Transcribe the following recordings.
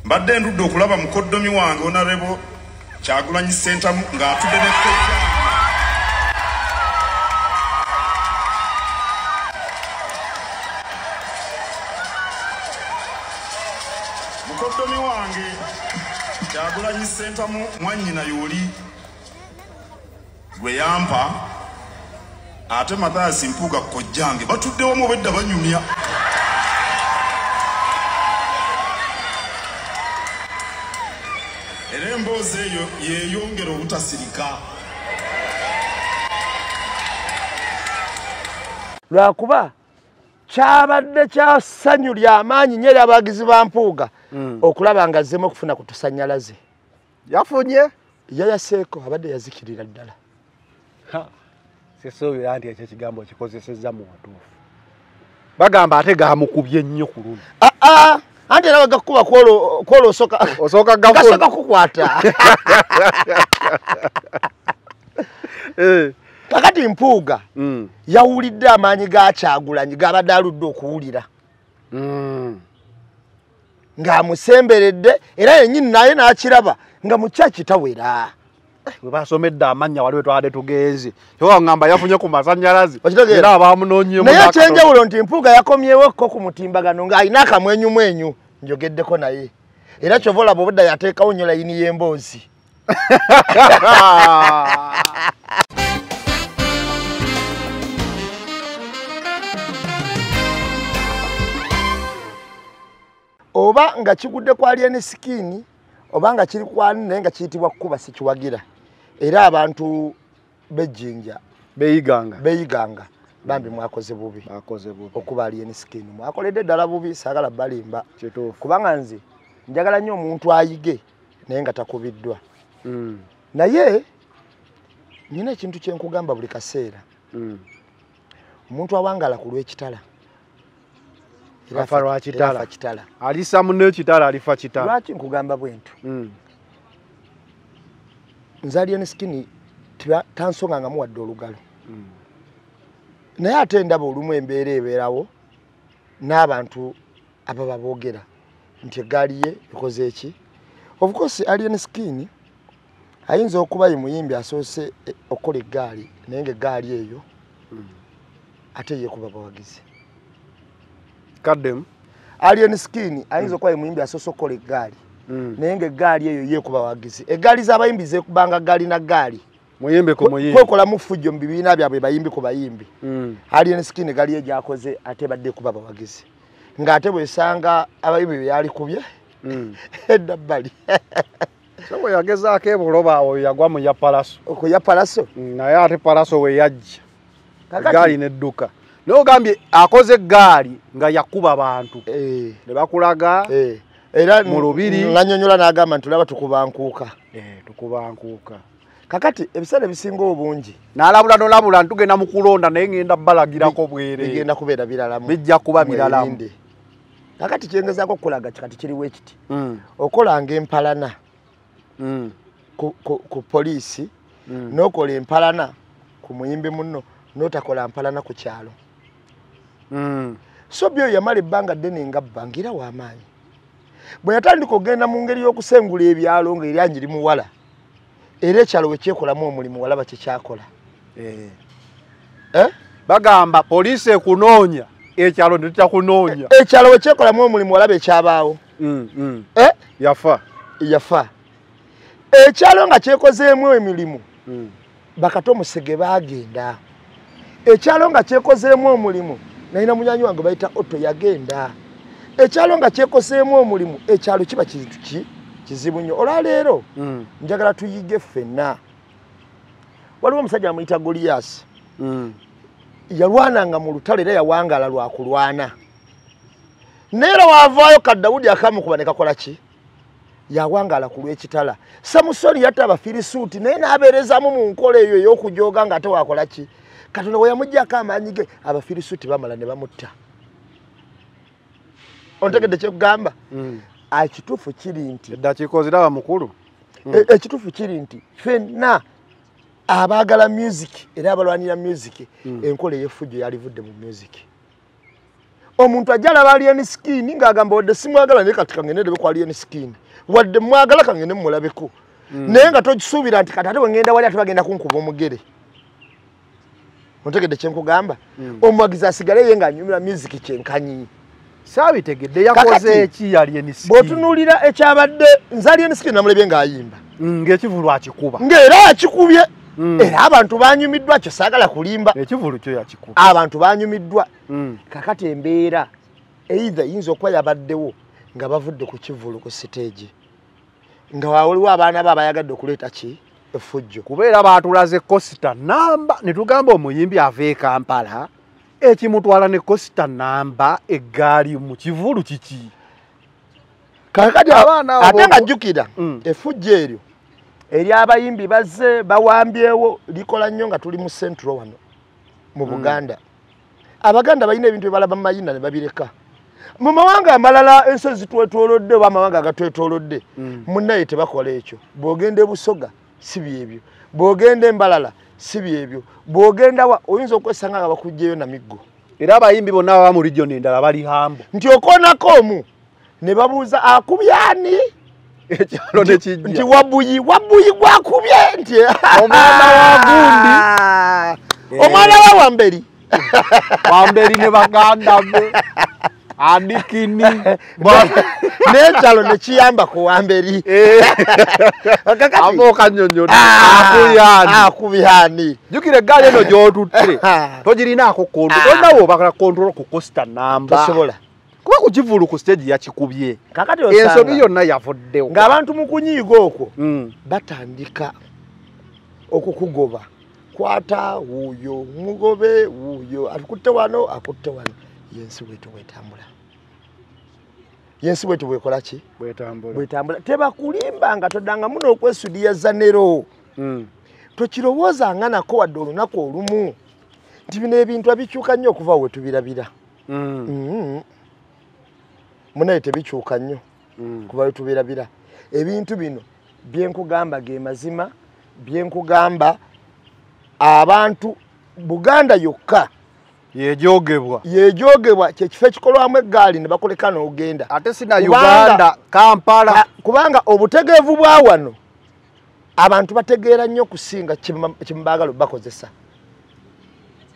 mbadde ndudde okulaba mukoddomi wange Honorable Kyagulanyi Ssentamu ng'atudde ne kkojja mukoddomi wange Kyagulanyi Ssentamu mwannyina y'oli gwe yampa ate Mathias Mpuuga kkojjange batudde wamu obedda banyumya era emboozi eyo yeeyongera obutasirika lwakuba kyabadde kya ssanyu ly'amaanyi nnyo ery'abawagizi ba Mpuuga okulaba nga azzemu okufuna ku tusannyalaze. Yafunye yayaseeko abadde yazikirira ddala. Sisuubira nti ekyo ekigambo kikozesezza mu watuufu. Bagamba ate gaamukubye nnyo ku luno. Anti era bagakuba kwolo osooka gasoka kukwata. Kakati Mpuuga yawulidde amaanyi ga Kyagulanyi gabadde aludde okuwulira ng'amusemberedde era yennyini naye n'akiraba nga mukya kitawera. We basomedde amannya waliwe twade tugenze yo ngamba yafunye ku masannyalaze era abamunoonyeemu naye ekyenjawulo nti Mpuuga yakomyewo ko ku mutimbagano ng'alina akamwenyumwenyu njogeddeko naye era kyova olaba obudda yateekawo nnyo layini y'emboozi. Oba nga kigudde kwa Alien Skin oba nga kiri kwani naye nga kiyitibwa kukuba sikiwagira era abantu bejjinja beyiganga bambi mwakoze bubi okuba Alien Skin mwakoledde ddala bubi saagala balimba kubanga nze njagala nnyo omuntu ayige naye nga takubiddwa naye nina ekintu kye nkugamba buli kaseera omuntu awangala ku lw'ekitala afa lwakitala alisa munne ekitala alifa kitala. Lwaki nkugamba bwentu nze Alien Skin tansonga nga muwadde olugalo naye ate ndaba olumu embeera ebeerawo n'abantu ababa boogera nti eggaali ye ekoze eki. Of course Alien Skin ayinza okuba ye muyimbi asoose okukola eggaali naye ng'eggaali eyo ate yeekuba bawagizi. Kaddem Alien Skin ayinza okuba ye muyimbi asoose okukola eggaali naye ng'eggaali eyo yeekuba bawagizi. Eggaali z'abayimbi zeekubanga ggaali na ggaali muyimbi ku muyimbi kwekolamu fujjo mu bibiina byabwe bayimbi ku bayimbi. Alien Skin eggaali ye gyakoze ate badde kuba bawagizi ng'ate bwesanga abayimbi bye yalikubye edda bbali. so bwe yagezaako ebuloba oyo yagwa mu ya palaso okuya palaso naye ate palaso we yajja eggaali n'edduka naye ogambye akoze eggaali nga yakuba bantu ne bakulaga era mu lubiri nanyonyola n'agamba nti olaba tukubankuuka tukubankuuka. kakati ebiseera ebisinga obungi n'alabula ntugenda mu kulonda naye ngenda balagirako bwere bigenda kubeera biralamu bijja kuba biralamu. kakati kyengezaako okulaga kati kiriwo ekiti okolanga empalana ku poliisi n'okola empalana ku muyimbi munno n'otakola mpalana ku kyalo. So byo yamala ebbanga ddene nga bbangira w'amaanyi bwe yatandika okugenda mu ngeri y'okusengula ebyalo ng'eryangi limuwala era ekyalo we kyekolamu omulimu walaba kyekyakola. Bagamba poliisi ekunoonya ekyalo tekyakunoonya. Ekyalo we kyekolamu omulimu walaba ekyabaawo yafa. Ekyalo nga kyekozeemu emirimu Bakato Musege bagenda. Ekyalo nga kyekozeemu omulimu nalina munyanyi wange bayita Otto yagenda. Ekyalo nga kyekozeemu omulimu ekyalo kiba kintu kizibu nnyo. Olwaleero njagala tuyige ffenna. Waliwo omusajja amuyita Goliath yalwananga mu lutalo era yawangala lwa kulwana. Neera waavaayo ka Dawudi akamukuba ne kakola ki? Yawangala ku lw'ekitala. Samusoni yatta Abafirisuuti naye n'abeerezaamu mu nkola eyo ey'okujooga ng'ate wakola ki? Katonda we yamuggyako amaanyi ge Abafirisuuti bamala ne bamutta. Ontegedde kyekugamba? Ekituufu kiri nti eddakiiko ziraba mukulu. Ekituufu kiri nti ffenna abaagala music era abalwanira music enkola ey'effujjo yalivudde mu music. omuntu ajala bali eni skin ngagamba wadde simwagala ne katika ngende kwa ali eni skin wadde mwagala kangene mulabeko naye nga tokisuubira nti kati ate wengenda wali atubagenda kunkuba omugere ontegedde kyenkugamba omwagizi asigale ye ng'anyumira music kyenkanyi saabitegedde yakoze eki yali eni skin bw'otunuulira ekyabadde nzali eni skin namulebye ng'ayimba ng'ekivulu akikuba ng'era akikubye era abantu banyumiddwa kyo saagala kulimba ekivulu kyo yakikuba abantu banyumiddwa kakati embeera either yinza okuba yabaddewo nga bavudde ku kivulu ku stage nga waliwo abaana be abayagadde okuleeta ki effujjo kubeera baatulaze Costa namba ne tugamba omuyimbi ava e Kampala ekimutwala ne Costa namba eggaali mu kivulu kiki kakati ate nga jjukira effujjo eryo eri abayimbi bazze bawambyewo likola nnyo nga tuli mu Central wano mu Buganda abaganda balina ebintu byebalaba mu mayina ne babireka mu mawanga amalala ensozi twetolodde oba amawanga agatwetolodde munnaye tebakola ekyo bw'ogenda ebusoga si byebyo bw'ogenda embalala si byebyo bw'ogenda wa oyinza okwesanga nga bakugjeyo na miggo era abayimbi bonna baba mu region endala bali hambo nti okoonako omu ne babuuza akubyani ekyalo ne kijja nti wabuyi gwakubye nti omwana wa gundi omwana wa wamberi wamberi ne baganda be adikini n'ekyalo ne kiyamba ku wamberi abo kanyonyodde akubyani jukira eggaali eno gy'otutte togirinaako kontrol tonawo bakala kontrol ku Costa namba tosobola kuba ku kivulu ku stage yakikubye kakati ensobi yonna yavuddewo ng'abantu mu kunyiiga okwo batandika okukugoba kwata wuuyo mugobe wuuyo akutte wano yensi bwetu bwetambula yensi bwetu bwekola ki bwetambula tebakulimba nga toddanga muno okwesudiya zanero tokirowooza nga nako wadde olunaku olumu nti bino ebintu abikyuka nnyo okuva we tubirabira munaye tebikyuka nnyo kuva we tubirabira ebintu bino byenkugamba ge mazima byenkugamba abantu Buganda yokka yejogebwa kyekifo ekikolwamu eggaali ne bakoleka n'ogenda ate sina Uganda Kampala kubanga obutegeevu bwa wano abantu bategeera nnyo kusinga kimubaagala bakozesa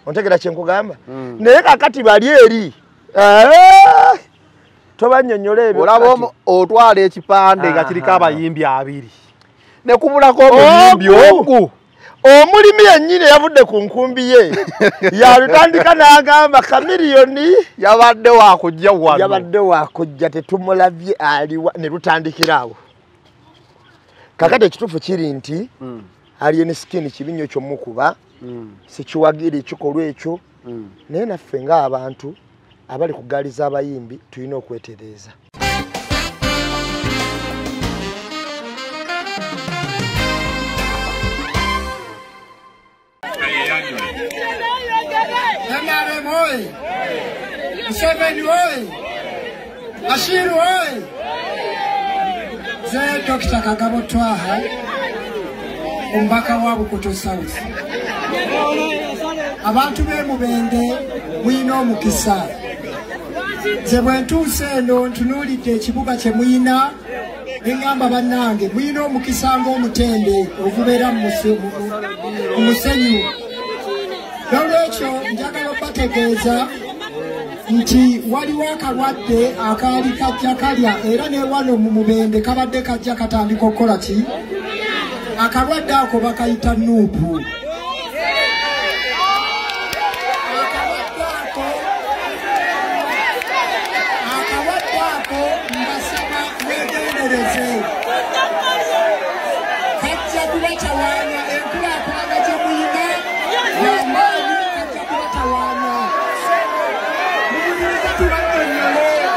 ontegeera kyenkugamba naye kakati bali eri tobannyonnyola ebyo olaba otwala ekipande nga kiriko abayimbi 2 ne kubulako omuyimbi ogu omulimi yennyini yavudde ku nkumbi ye yalutandika n'agamba kamiliyoni yabadde wakujja wano yabadde wakujja tetumulabye aliwa ne lutandikira awo kakati ekituufu kiri nti Alien Skin kibi nnyo ky'omukuba sikiwagira ekikolwa ekyo naye naffe ng'abantu abali ku ggaali z'abayimbi tulina okwetereeza NRM hoye! Museveni hoye! Bashiru hoye! Ze Dr. Kagabo Twaha, omubaka wa Bukoto South. Abantu be Mubende muyina omukisa. Ze bwe ntuuse eno ntunuulidde ekibuga kye muyina engamba bannange muyina omukisa ng'omutende ogubeera mu musenyu. N'olwekyo njagala okubategeeza nti waliwo akalwadde akaali kajja kalya era ne wano mu Mubende kabadde kajja katandika okukola ki akalwadde ako bakayita nuupu. Akalwadde ako mbasaba mwegendereze kajja kubatawaanya enkulaakulana gye muyina yamaanyi kajja kubatawaanya mubuliriza tubannyonnyole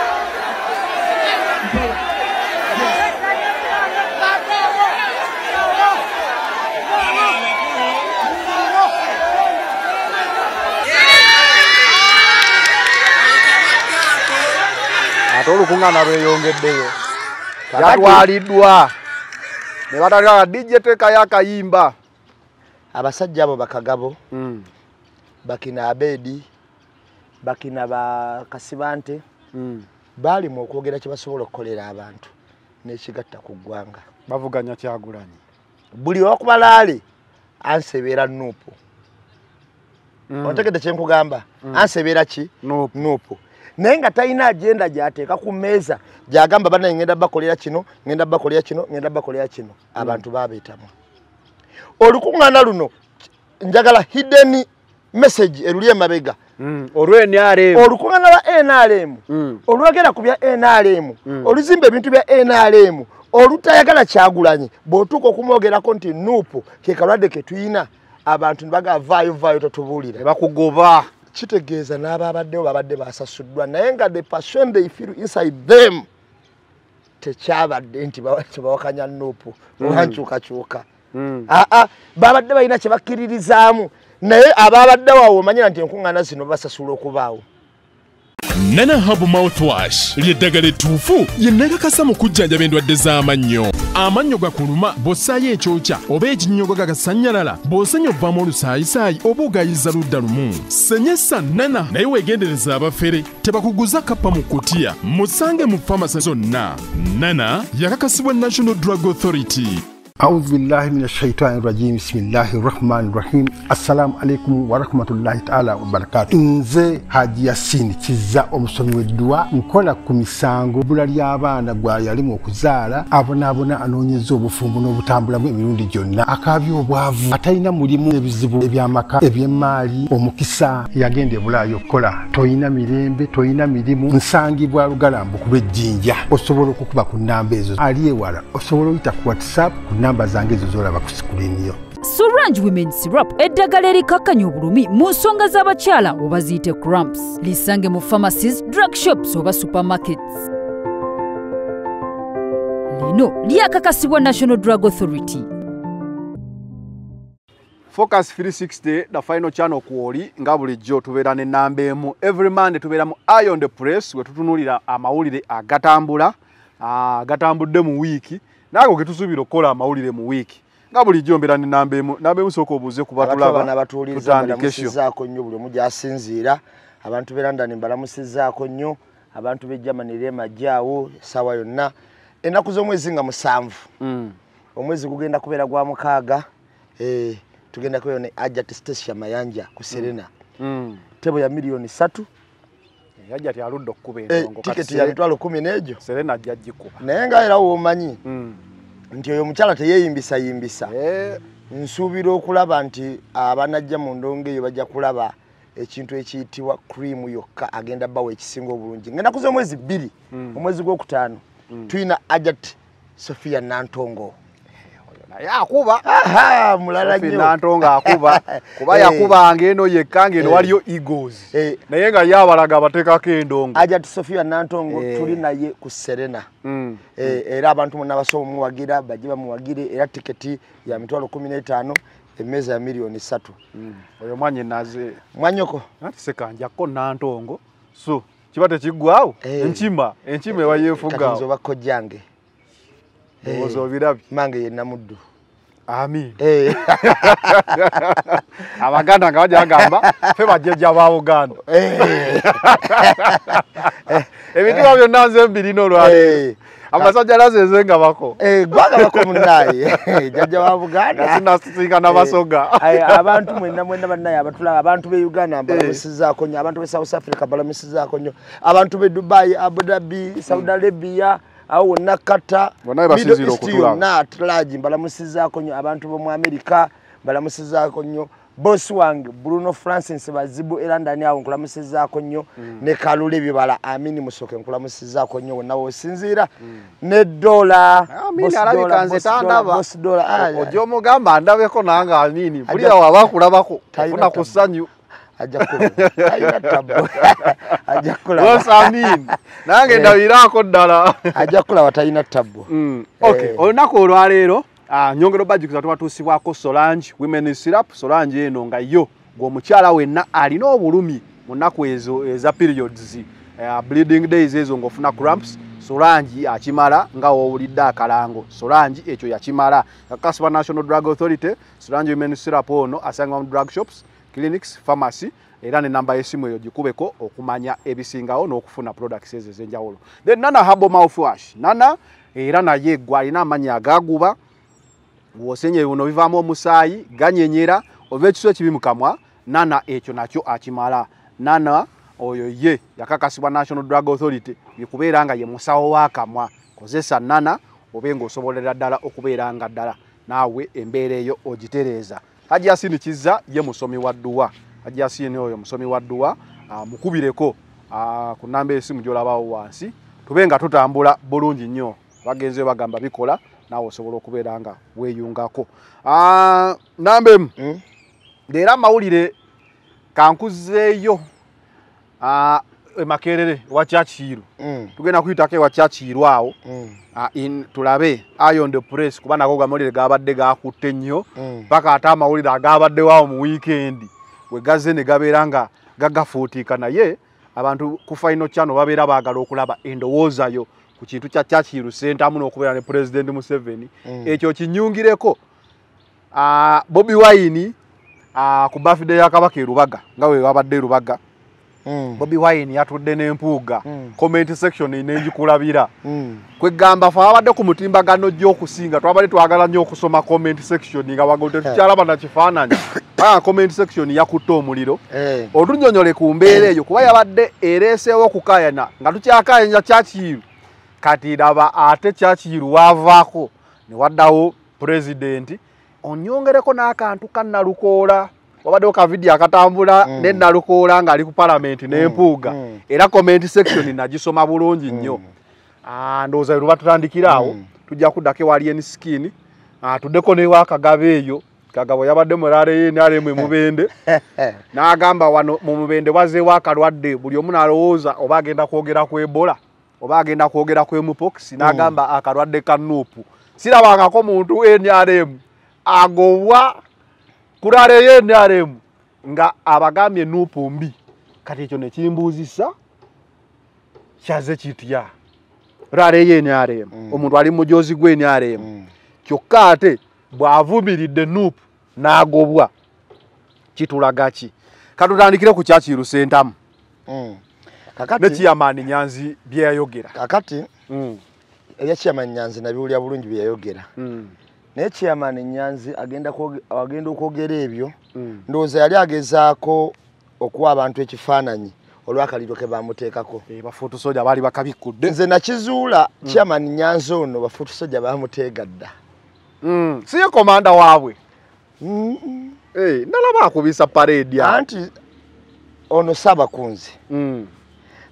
ate olukuŋŋaana lweyongeddeyo yatwaliddwa ne batandika DJ tekayo akayimba abasajja abo bakagabo bakina Abedi bakina ba Kasibante bali mu okwogera kye basobola okukolera abantu n'ekigatta ku ggwanga bavuganya Kyagulanyi buli okubalaale ansebera Nuupu otegedde kye nkugamba ansebera ki Nuupu naye nga talina agenda gy'ateeka ku mmeeza gy'agamba bana ngenda bakolera kino ngenda bakolera kino ngenda bakolera kino abantu babeetamu olukuŋŋaana luno njagala hidden message eruli emabega olw'NRM olukuŋŋaana lwa NRM olwogera ku bya NRM oluzimba ebintu bya NRM olutayagala Kyagulanyi bw'otuuka okumwogerako nti Nuupu ke kalwadde ke tuyina abantu bagavaayo totubuulira bakugoba kitegeeza n'ababaddewo babadde basasuddwa naye nga the passion they feel inside them tekyabadde nti bawakanya Nuupu obankyukakyuka babadde balina kye bakkiririzaamu naye ababaddewo awo omanyira nti enkuŋŋaana zino basasula okubaawo Nana Herbal Mouthwash lyeddagala ettuufu yennakakasa mu kujjanjaba endwadde z'amannyo. Amannyo gakuluma bw'ossaayo ekyokya oba ekinnyogo gagasanyalala bw'osenya ovaamu olusaayisaayi oba ogayiza ludda lumu. Senyesa Nana naye weegendereza abafere tebakuguza kappa mu kkutiya musange mu famasi zonna. Nana yakakasibwa National Drug Authority. أعوذ بالله من الشيطان الرجيم بسم الله الرحمن الرحيم السلام عليكم ورحمة الله تعالى وبركاته nze Haji Yasin kiza omusomi w'eddwa nkola ku misango bula ly'abaana gwa yalimu okuzaala abonaabona anoonyeza obufumbo n'obutambulamu emirundi gyonna akaabya obwavu atalina mulimu ebizibu eby'amaka eby'emmaali omukisa yagenda ebulaayo okukola toyina mirembe toyina mirimu nsangibwa lugalambu ku lw'ejjinja osobola okukuba ku nnamba ezo ali ewala osobola oyita ku WhatsApp namba zange ezo zolaba ku sikuliniyo. Sorange Women Syrup eddagala erikakkanya obulumi mu nsonga z'abakyala oba ziyite cramps. Lisange mu pharmacies, drug shops oba supermarkets. Lino lyakakasibwa National Drug Authority. Focus 360 the final channel kuoli nga bulijjo tubeera ne namba emu every Monday tubeera mu Eye on the Press we tutunulira amawulire agatambudde mu wiiki nago getusuubira okukola amawulire mu wiiki nga bulijjo mbeera ne namba emu sooka obuuze ku batulaba tutandikezaako nnyo buli omu gy'asinziira abantu b'e London mbalamusizaako nnyo abantu b'e Germany remajjaawo essaawa yonna ennaku z'omwezi nga 7 omwezi gugenda kubeera gwa 6 tugenda kubeera ne Ajat Station Mayanja ku Serena tebo ya milioni 3 Ajat aludde okukuba endongo tiketi ya mitwalo 10 n'ejo Serena ajja gikuba naye nga era womanyi nti oyo omukyala teyeeyimbisa nsuubira okulaba nti abanajja mu ndongo eyo bajja kulaba ekintu ekiyitibwa cream yokka agenda bawa ekisinga obulungi ngenda kuza omwezi 2 omwezi gw'okutaano tuyina Ajat Sophia Nantongo yakuba mulala nnyo Nantongo akuba kuba yakubanga eno yekka ngeno waliyo Eagles naye nga yabalaga abateekako endongo Ajat Sophia Nantongo tuli naye ku Serena era abantu muna basobola muwagira bajje bamuwagire era tiketi ya mitwalo 15 emmeeza ya milioni 3 oyo mwanye naze mwanyoko ati sekanjako Nantongo so kiba tekiggwaawo enkima ewayeefuga nzoba kojjange ozo birabi mange ye namuddu amin abaganda nga bajja bagamba fe bajjajja ba Buganda ebintu byonna nze mbirina olwaleero amasajja lazeze nga bako gwaga bako munnaye jajja wa Buganda sinasinga n'abasoga abantu mwenna bannaye abatulaba abantu be Uganda mbalamusizaako nnyo abantu be South Africa mbalamusizaako nnyo abantu be Dubai Abu Dhabi Saudi Arabia awo nakata Middle East yonna atulaji mbalamusizaako nnyo abantu bo mu America mbalamusizaako nnyo boss wange Bruno Francis bazibu London awo nkulamusizaako nnyo ne Kalule bibala Amini Musoke nkulamusizaako nnyo wonna wosinziira ne dola boss dola ojo mugamba ndabeko nanga Amini buli awo abakulabako funa ku ssanyu ajakula tabu ajakula wasamin nange ndabirako ddala ajakula watayina tabu okay olunako olwaleero nyongero bajukiza twatuusibwako Sorange Women Syrup Sorange eno nga yo ng'omukyala wenna alina obulumi mu nnaku ezo eza periods bleeding days ezo ng'ofuna cramps Sorange akimala nga owulidde akalango Sorange ekyo yakimala kakasibwa National Drug Authority Sorange Women Syrup ono asangibwa mu drug shops clinics pharmacy era ne namba y'essimu eyo gikubeko okumanya ebisingawo n'okufuna products ezo ez'enjawulo. Then Nana Herbal Mouthwash. Nana era naye gwe alina amannya agaaguba, bw'osenye buno bivaamu omusaayi, ganyenyera, ova ekiso ekibi mu kamwa, Nana ekyo nakyo akimala. Nana oyo ye yakakasibwa National Drug Authority bikubeera nga ye musawo w'akamwa. Kozesa Nana obe ng'osobolera ddala okubeera nga ddala naawe embeera eyo ogitereeza. Haji Yasini Kizza ye musomi wa dduwa. Haji Yasini oyo musomi wa dduwa, mukubireko ku namba y'essimu gy'olabawo wansi, tube nga tutambula bulungi nnyo. Bagenze bagamba bikola naawe osobola okubeera nga weeyungako. Namba emu, leero amawulire kankuzeeyo Makerere wa Kyakiiru. Tugenda kuyitako ewa Kyakiiru awo tulabe Iron the Press kuba nako gamawulire gabadde gakutte nnyo paka ate amawulire agabadde waawo mu weekend we gaze ne gabeera nga gagafuutika naye abantu ku Final Channel babeera baagala okulaba endowoozayo ku kintu kya Kyakiiru Center amu n'okubeera ne President Museveni. Ekyo kinyungireko Bobi Wine ku birthday ya Kabaka Rubaga nga we wabadde Rubaga. Bobi Wine yatudde n'empuuga comment section n'enjikulabira kwegamba fa abadde ku mutimbagano gy'okusinga twabadde twagala nnyo okusoma comment section nga wagote tukyalaba na kifaananyi comment section yakutte omuliro olunyonyole ku mbeera eyo kuba yabadde ereeseewo kukaayana nga tukyakaayanya Kyakiiru kati raba ate Kyakiiru wavaako ne waddawo president onyongereko n'akantu kannalukoola wabadde ka video akatambula ne nalukoola nga ali ku parliament n'empuuga era comment section nagisoma bulungi nnyo. Ndowooza luba tutandikiraawo tujja kuddako wali en skin tuddeko ne wa Kagabo eyo. Kagabo yabadde mulale ye n'alemu Mubende n'agamba wano mu Mubende wazeewo akalwadde buli omu n'alowooza oba agenda kwogera ku Ebola oba agenda kwogera ku Mpox n'agamba akalwadde ka Nuupu. Sirabangako muntu NRM agobwa kurare ye NRM nga abagambye Nuupu mbi kati ekyo ne kimbuuzisa kyaze kitya rare ye NRM omuntu ali mujozi gwe NRM kyokka ate bw'avumiridde Nuupu n'agobwa kitulagaki. Katutandikire ku Kyakiiru Center kakati ne Chairman Nyanzi bye yayogera kakati ebya Chairman Nyanzi nabiwulya bulungi bye yayogera naye Chairman Nyanzi agenda okwogera ebyo ndowooza yali agezaako okuwa abantu ekifaananyi olw'akaliro ke bamuteekako bafuutu soja baali bakabikudde. Nze nakizuula Chairman Nyanzi ono bafuutu soja bamuteega dda. Siye komanda waabwe nalaba akubisa parade anti ono Saabakunzi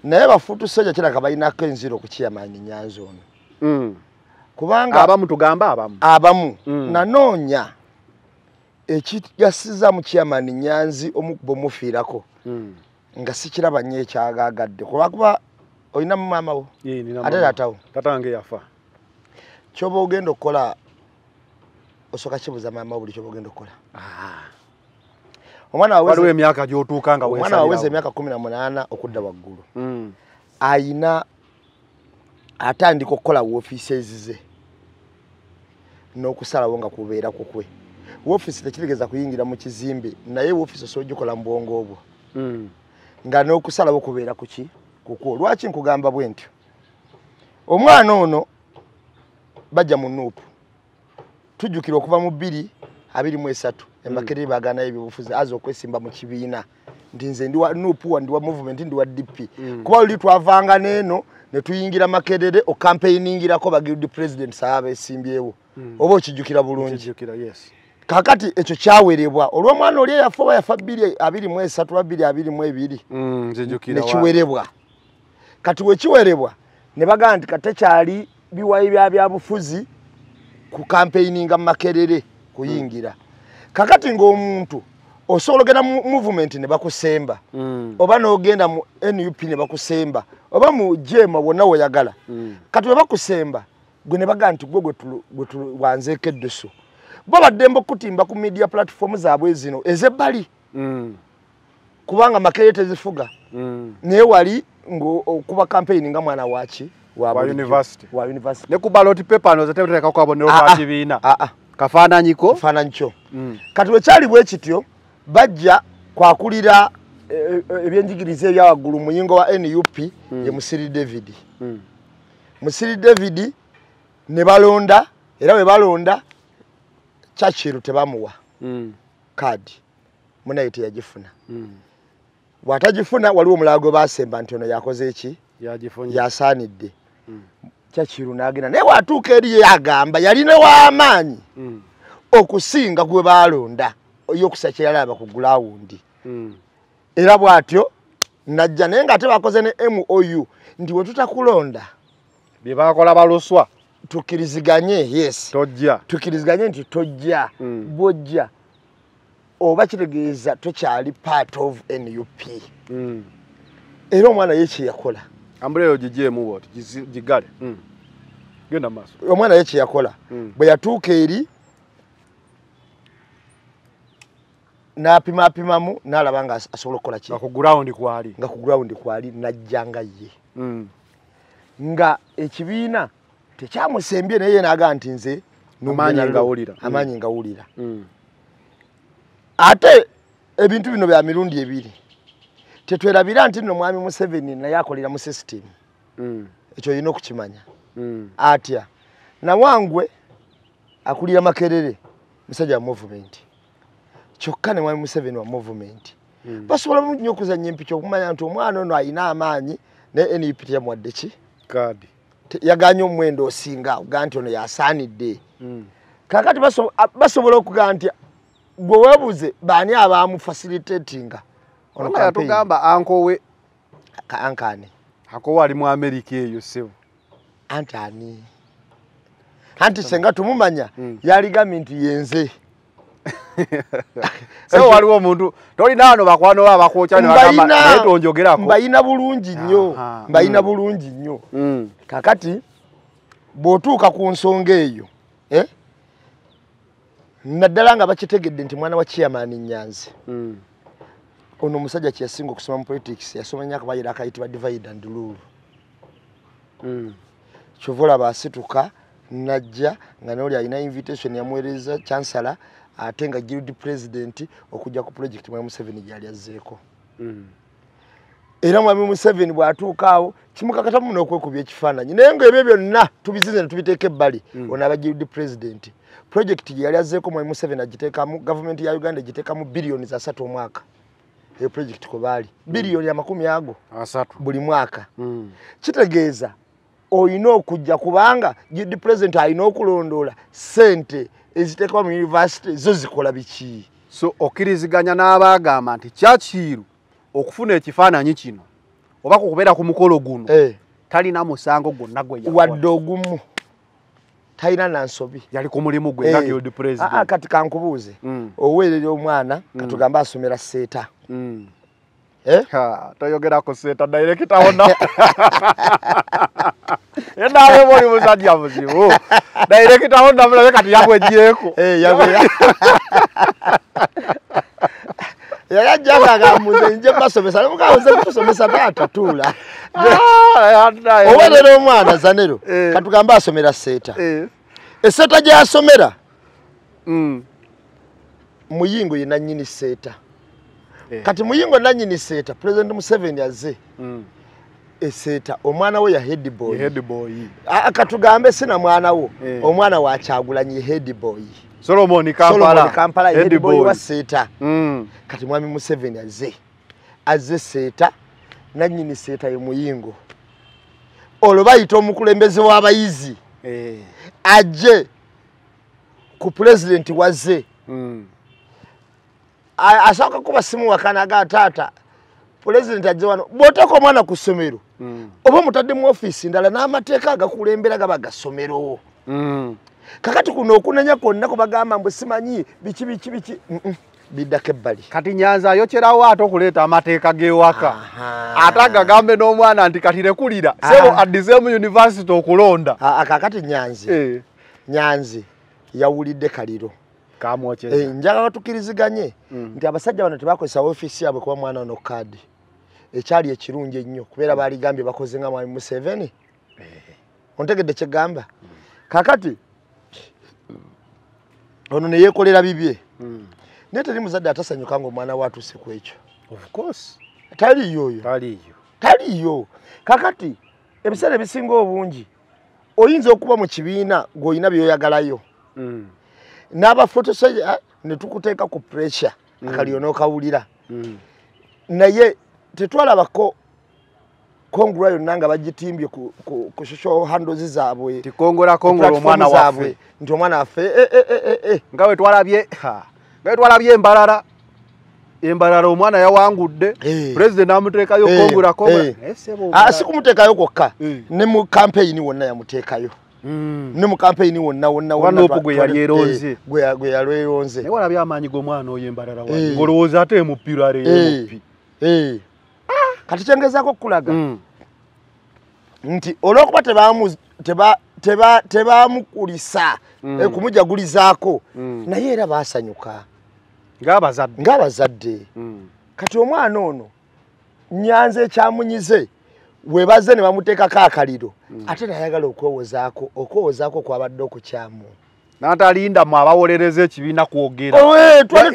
naye bafuutu soja kiraga balinako enziro ku Chairman Nyanzi ono kubanga abamu tugamba abamu nanoonya ekigasiza mu Chairman Nyanzi omukubo mufiirako nga sikiraba nnyo ekyagaagadde kuba olina mu maama wo ate taatawo tatange yafa kyoba ogenda okukola osoka kibuza maama wo buli kyoba ogenda okukola. Omwana waliwo emyaka gy'otuuka nga omwana waweze emyaka 18 okudda waggulu ayina atandika okukola woofiisi ezize n'okusalawo nga kubeera kukwe. Woofiisi tekirigeza kuyingira mu kizimbe naye woofiisi osobola ogikola mu bwongo obwo nga n'okusalawo kubeera kuki kukwo. Lwaki nkugamba bwe ntyo? Omwana ono bajja mu Nuupu tujjukira okuva mu 2023 Makerere baaganayo ebyobufuzi aza okwesimba mu kibiina nti nze ndi wa Nuupu ndi wa movement ndi wa DP kuba oli twavanga n'eno ne tuyingira Makerere okampeyiningirako bagirudi president saaba esimbyewo oba okijjukira bulungi. Kakati ekyo kyawerebwa olw'omwana oli yafa yafa 2023 2022 nekiwerebwa. Kati wekiwerebwa ne bagamba nti katekyali biwayi bya bufuzi ku campaigninga Makerere kuyingira. Kakati ng'omuntu osobola ogenda mu movement ne bakusemba oba n'ogenda mu NUP ne bakusemba oba mu jema wonna weyagala kati we bakusemba gwe ne bagamba nti gwe wanzeeko eddusu bo baddemba okutimba ku media platform zaabwe zino ezebbali kubanga Makerere tezifuga naye wali okuba campaign nga mwana waki wa university ne ku ballot paper no zateeka ku abonero ba kibiina kafaananyiko kyo kati we kyali bwe kityo bajja kwakulira ebyenjigiriza ebyawaggulu muyingo wa NUP ye Musiri David. Musiri David ne balonda era we balonda Churchill tebamuwa kadi munayite yagifuna. Bwatagifuna waliwo omulago basemba nti ono yakoze eki yasaanidde. Churchill n'agenda naye watuuka eri yagamba yalina w'amaanyi okusinga gwe balonda oyokusakira alaba ku gulawundi. Era bwatyo najja naye nga tebakoze ne MOU nti we tutakulonda bye bakola baluswa tukiriziganye. Yes, tojja tukiriziganye nti tojja bojja oba kitegeeza tokyali part of NUP. Era omwana ye yakola ambuleyo gijemu boti gigale genda maso omwana ye yakola bwe yatuuka eri napimamu n'alaba nga asobola okukola ki nga ku ground kwali najjanga ye nga ekibiina tekyamusembye naye n'aga nti nze amaanyi ngawulira. Ate ebintu bino bya mirundi ebiri tetwerabira nti nno mwami Museveni naye akolera mu system. Ekyo olina okukimanya. Atya Nawangwe akulira Makerere musajja wa movement. Kyokka ne mwami Museveni wa movement. Basobola nnyo okuzannya empiki okumanya nti omwana ono alina amaanyi ne NUP teyamuwadde ki kadi. Yaganye omwendo osinga oga nti ono yasaanidde. Kakati basobola okugaa nti gwe weebuze baani abaamu facilitatinga ono yatugamba ankowe ankane akowe ali mu Amerika eyo sebo antani anti senga tumumanya yaligambye nti yenze. So waliwo omuntu tolina wano bakwano abakocha ne bagamba naye onjogerako mbayina bulungi nnyo mbayina bulungi nnyo. Kakati bw'otuuka ku nsonga eyo naddala nga bakitegedde nti mwana wa chairman Nyanzi ono omusajja kyasinga okusoma mu politics yasoma nnyo akabayira akayitibwa divide and rule. Kyovola basituka najja nga n'oli alina invitation yamuweereza chancellor ate nga guild president okujja ku project mwami Museveni gyali azzeeko. Era mwami Museveni bw'atuuka awo kimukakatamu n'okwekubya ekifaananyi naye nga ebyo byonna tubizize ne tubiteeka ebbali ono aba guild president. Project gyali azzeeko mwami Museveni agiteekamu government ya Uganda egiteekamu billions 3 omwaka. Eyo project ko baali billions 30 buli mwaka. Kitegeeza oyina okujja kubanga guild president alina okulondoola ssente eziteekwa mu university zo zikola biki. So okiriziganya n'abaagamba nti Churchill okufuna ekifaananyi kino oba kukubeera ku mukolo guno talina musango gwonna gwe wadde ogumu talina nansobi yali ku mulimu gwe nga guild president. Kati kankubuuze oweerera omwana katugamba asomera seeta toyogerako seeta director wonna nawe boli musajja muzibu director wonna mulabe kati yagwejjeeko yajjanga agamuze nje basomesa namukawoze kusomesa tatatuula oweerera omwana Zanero katugamba asomera seeta eseeta gy'asomera Muyingo ye nannyini seeta. Kati Muyingo nannyini seeta President Museveni azze eseeta omwana we ya head boy. Katugambe sina mwana wo omwana wa Kyagulanyi head boy Solomon Kampala head boy wa seeta. Kati mwami Museveni azze seeta nannyini seeta ye Muyingo. Olwo bayita omukulembeze w'abayizi ajje ku president wazze asaka kuba simu wakanaga tata president ajje wano bwotako omwana ku ssomero oba mutadde mu office ndala n'amateeka agakulembera gaba gasomero. Kakati kuno okunenya kwonna kubagamba mbwe simanyi biki biddako ebbali. Kati Nyanzi ayokyerawo ate okuleeta amateeka g'ewaka ate agagambe n'omwana nti kati lekulira sebo addizemu university okulonda. Kakati Nyanzi yawulidde kaliro njagala tukiriziganye nti abasajja bano tebakozesa office yaabwe kuba mwana ono kadi ekyali ekirungi ennyo kubeera baaligambye bakoze nga mwami Museveni. Ontegedde kyegamba. Kakati ono ne yeekolera bibye naye teri muzadde atasanyuka ng'omwana we atuuse ku ekyo. Of course. Taliyo. Kakati ebiseera ebisinga obungi oyinza okuba mu kibiina ng'olina by'oyagalayo. N'aba photoshoja ne tukuteeka ku pressure akaliyo n'okawulira. Naye tetwalabako kongula yonna nga bagitimbye ku social handles zaabwe. Tikongola omwana waffe. Nti omwana waffe nga we twalabye embalala omwana yawangudde president amuteekayo kongula si kumuteekayo kwokka ne mu campaign wonna yamuteekayo. Ne mu campaign wonna gwe yali eronze gwe yalweronze. Naye walabye amaanyi g'omwana oyo embalala wange ng'olowooza ate emupira leemupi. Kati kyengezaako okulaga nti olw'okuba tebaamukulisa kumujagulizaako naye era baasanyuka ng'abazadde. Kati omwana ono Nyanzi ekyamunyize webaze ne bamuteekako akaliro ate nayagala okwewozaako kwabadde okukyamu. N'atalinda mu abawolereza ekibiina kwogera.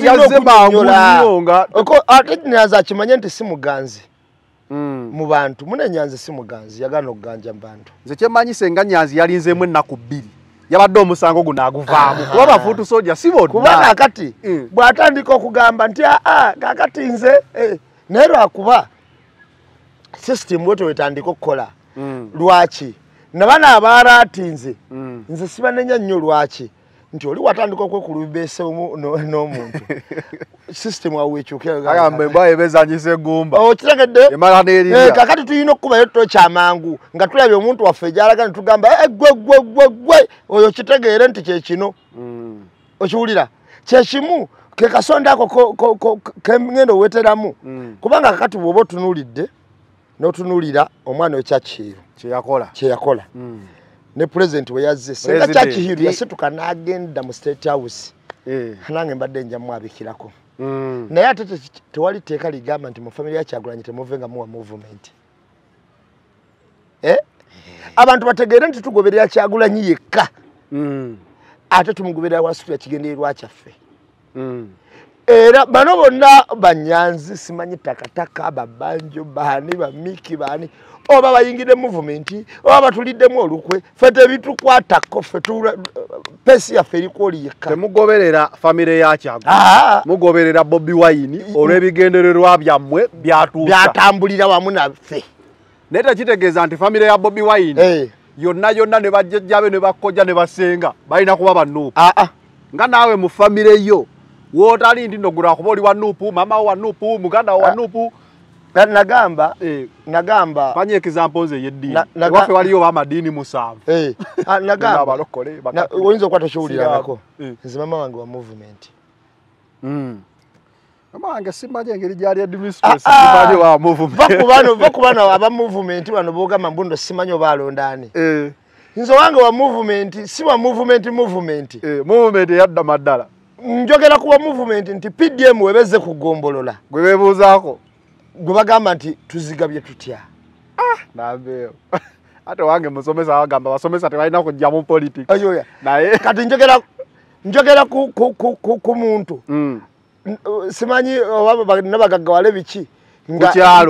Yazze mangu nnyo ate Nyanzi akimanye nti si muganzi mu bantu. Mune Nyanzi si muganzi, yagala okuganja mu bantu. Nze kyemanyise nga Nyanzi yalinzeemu ennaku 2. Yabadde omusango guno aguvaamu. Kuba bafuutu soja si bonna. Kuba kakati bw'atandika okugamba nti kakati nze naye lwakuba system bwetyo wetandika okukola. Lwaki nabana abaala ati nze sibanenya nnyo lwaki nti oli watandika okwekulubeese n'omuntu system awekyukagamba ebezanyisa eggumba okitegedde emala n'erya kakati tulina okubayo kyamangu nga tulabye omuntu waffe gyalaga ne tugamba gwe oyo kitegeere nti kyekino okiwulira kyekimu ke kasonda ako kengenda oweteramu kubanga kakati bw'oba otunuulidde n'otunuulira omwana wekyakihiiro kyeyakola ne president we yazze senga kyakihiiro yasituka n'agenda mu State House nange mbadde njamu abikirako naye ate tewali teeka ligamba nti mu family ya Kyagulanyi temuve nga muwa movement abantu bategeere nti tugoberera Kyagulanyi yekka ate tumugoberera Wasufya kigendererwa kyaffe era bano bonna Banyanzi simanyi takataka babanjo bani bamiki bani oba bayingide movement oba batuliddemu olukwe fete bitukwatako fetura pesi ya ferikoli yeka temugoberera family ya Kyagulanyi mugoberera Bobi Wine olw'ebigendererwa byammwe byatambulira wamu naffe neta kitegeeza nti family ya Bobi Wine yonna ne bajjajjabe ne bakojja ne basenga balina kuba bannuupu nga naawe mu family yo wotali ndi ndogura kuba oli wanuupu mama wa nuupu muganda wa nuupu nagamba fanye examples yeddi wafe waliyo amadini musanvu nagamba abalokole oyinza okukwata kyowulira nako nze mama wange wa movement mama wange simanyi engeri gyali administration simanyi wa movement bakubano aba movement bano bogamba mbundo simanyi oba alondaani nze wange wa movement si wa movement movement yadda maddala njogera kuwa movement nti PDM webeze kugombolola gwe bebuuzaako gwe bagamba nti tuzigabye tutya nambeyo ate wange musomesa bagamba basomesa tebalina kujja mu politics naye kati njogera ku muntu simanyi oba nabagagga wale biki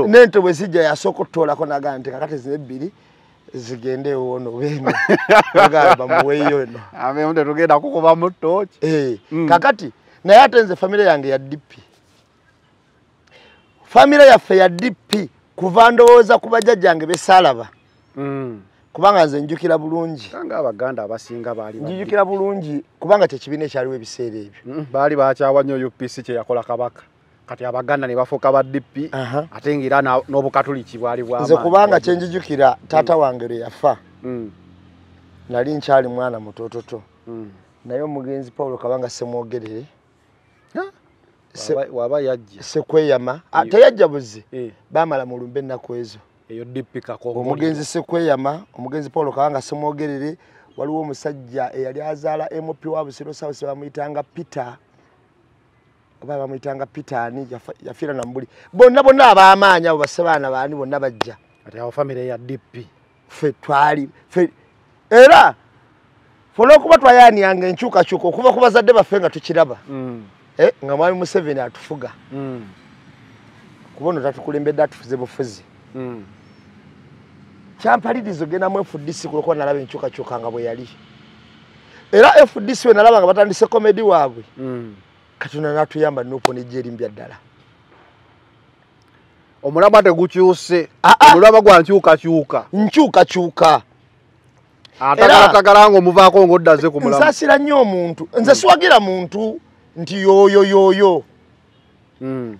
nente bwe zijja yasooka otutoolako nagaa nti kakati zino ebbiri zigende ono bene bagamba muweyo no ame tugenda kukuba mu tochi kakati naye ate nze family yange ya DP family yaffe ya DP kuva ndowooza ku bajjajjange besalaba kubanga nze njukira bulungi kanga abaganda abasinga baali njukira bulungi kubanga kyekibiina ekyaliwo ebiseera ebyo baali bakyawa nnyo UPC kye yakola kabaka kati abaganda ne bafuuka ba DP ate ngira n'obukatuliki bwali bw'amaanyi nze kubanga kye njijukira taata wange lwe yafa nali nkyali mwana mutototo naye omugenzi Paulo Kabanga Semwogerere waba yajja Sekweyama teyajja buzi bamala mu lumbe ennaku ezo eyo DP Kakongo omugenzi Sekweyama omugenzi Paulo Kabanga Semwogerere waliwo omusajja eyali azaala MP wa Busiro South bamuyitanga Peter oba bamuyitanga Pitani yafira na mbuli bonna abamaanyi abo basebaana baani bonna bajja ati awo family ya DP fe twali era folokuba twayani yange enkyukakyuka okuva ku bazadde baffe nga tukiraba nga mwami Museveni atufuga kubono tatukulembedde atufuze bufuzi kyampalirizo genda mu FDC kuloko nalaba enkyukakyuka nga bwe yali era FDC we nalaba nga batandise komedi waabwe Katonda natuyamba nuko nije limbya ddala omulaba tegukyuse omulaba gwankyukakyuka atagala ng'omuvaako ng'oddaze ku mulamu nsasira nnyo omuntu nze siwagira muntu nti yoyo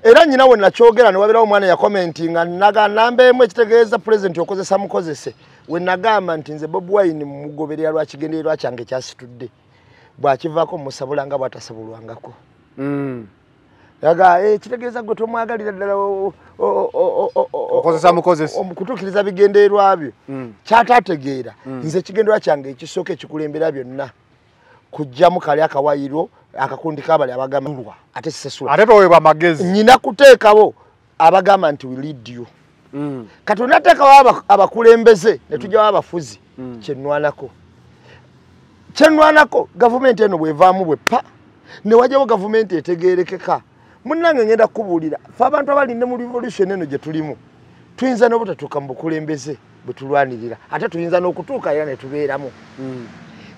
era nyina we nakyogera ne wabirawo omwana yakomentinga nambeemu ekitegeeza pulezidenti okozesa mukozese we nagamba nti nze Bobi Wine mugoberera lwakigendererwa kyange kyasitudde bw'akivaako musabula nga bw'atasabulwangako yaga ekitegeeza gwe tomwagalira ddala okozesa mukozese kutuukiriza bigendererwa byo kyataategeera nze ekigendererwa kyange ekisooka ekikulembera byonna kujjamu kali akawayiro akakundi kabali abagamba ate sisesula ate toweebwa amagezi nyina kuteekawo abagamba nti we lead you kati onateekawo abakulembeze ne tujjawo abafuzi kyenwanako gavumenti eno bwevaamu bwe pa ne wajjawo gavumenti etegeerekeka munnange ngenda kukubuulira fe abantu abalinde mu revolution eno gye tulimu tuyinza n'obutatuuka mu bukulembeze bwe tulwanirira ate tuyinza n'okutuuka era ne tubeeramu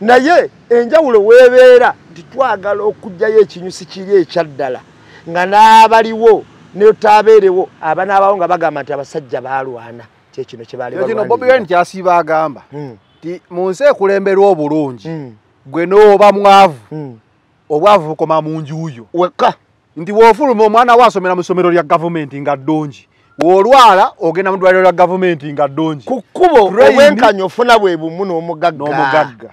naye enjawulo weebeera nti twagala okugjayo ekinyusi kiri ekyaddala nga n'abaliwo n'otaabeerewo abanaabawo nga bagamba nti abasajja baalwana kyekino kye baali balwanirira. Bobi Wine kyasiiba agamba nti mu nsi ekulemberwa obulungi gwe n'oba mwavu obwavu bukoma mu njuuyo wekka nti bw'ofuluma omwana we asomera mu ssomero lya gavumenti nga ddungi w'olwala ogenda mu ddwaliro lya gavumenti nga ddungi ku kkubo obwenkanya ofuna bwe bumu n'omugagga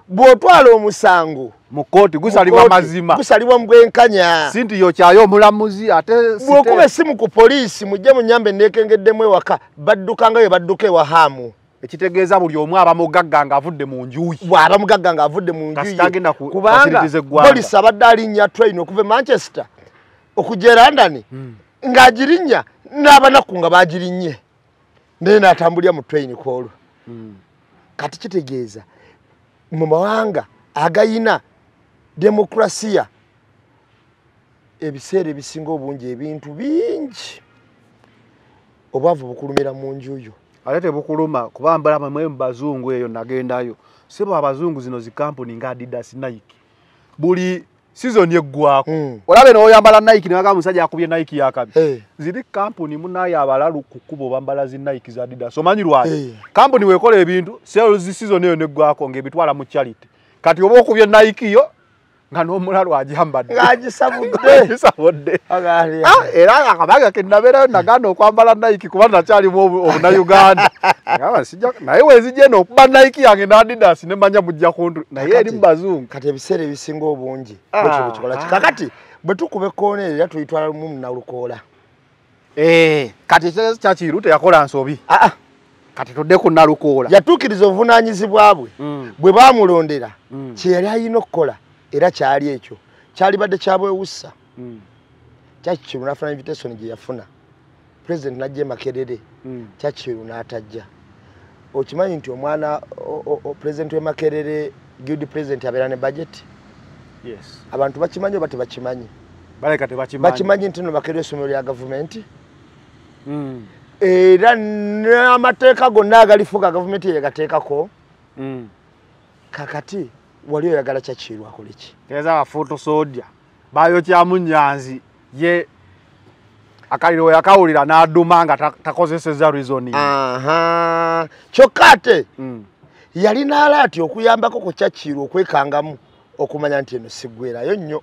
bw'otwala omusango mu kkooti gusalibwa mazima gusalibwa mu bwenkanya si nti yokyayo omulamuzi ate bw'okuba essimu ku poliisi mujje munyambe neekengeddemu ewaka badduka nga bwe badduka ewahaamu ekitegeeza buli omu aba mugagga ng'avudde mu njuyi bw'aba mugagga ng'avudde mu njuyi kubanga poliisi abadde alinnya train okuva e Manchester okujja e London ng'agirinnya n'abanaku nga baagirinnye naye n'atambulira mu train kwolwo kati kitegeeza mu mawanga agayina demokrasiya ebiseera ebisinga obungi ebintu bingi obwavu bukulumira mu njuyo ate tebukuluma kuba mbalama mwe bazungu eyo nagendayo sibo abazungu zino zi company nga Adidas Nike buli season yeggwako olabe n'oyambala Nike ne bagamba musajja akubye Nike yakabi ziri company munayo abalalu kukubo bambala zi Nike za Adidas omanyi lwaki company wekola ebintu sales season eyo neggwako ng'ebitwala mu charity kati oba okubye Nike yo nga n'omulalu ajambadde ng'agisabudde era akabaga kennabeerayo nagaana okwambala Nike kuba nakyalimu obunayuganda naye wezijja eno okuba Nike yange n'Adidas ne manya mujja kuntu naye eri mu bazungu kati ebiseera ebisinga obungi bwekikola kakati bwe tukuba ekkoona era tuyitwala lumu munalukoola kati kyakiru teyakola nsobi kati tudde ku nalukoola yatuukiriza obuvunaanyizibwa bwe bwe baamulondera kye yali alina okukola era kyali ekyo kyali badde kyabwewussa kyakikiru n'afuna invitation gye yafuna president najja e Makerere kyakikiru n'atajja okimanyi nti omwana president w'e Makerere guild president abeera ne budget abantu bakimanyi oba tebakimanyi bakimanyi nti no Makerere essomero lya gavumenti era n'amateeka gonna agalifuga gavumenti yegateekako kakati wali oyagala kyakiru akole ki teeza abafuuto soodya bayokyamu nyanzi ye akaliro yakawulira n'aduma nga takozeseza reasoning kyokka ate yali n'alaati okuyambako ku kyakiru okwekangamu okumanya nti eno siggwerayo nnyo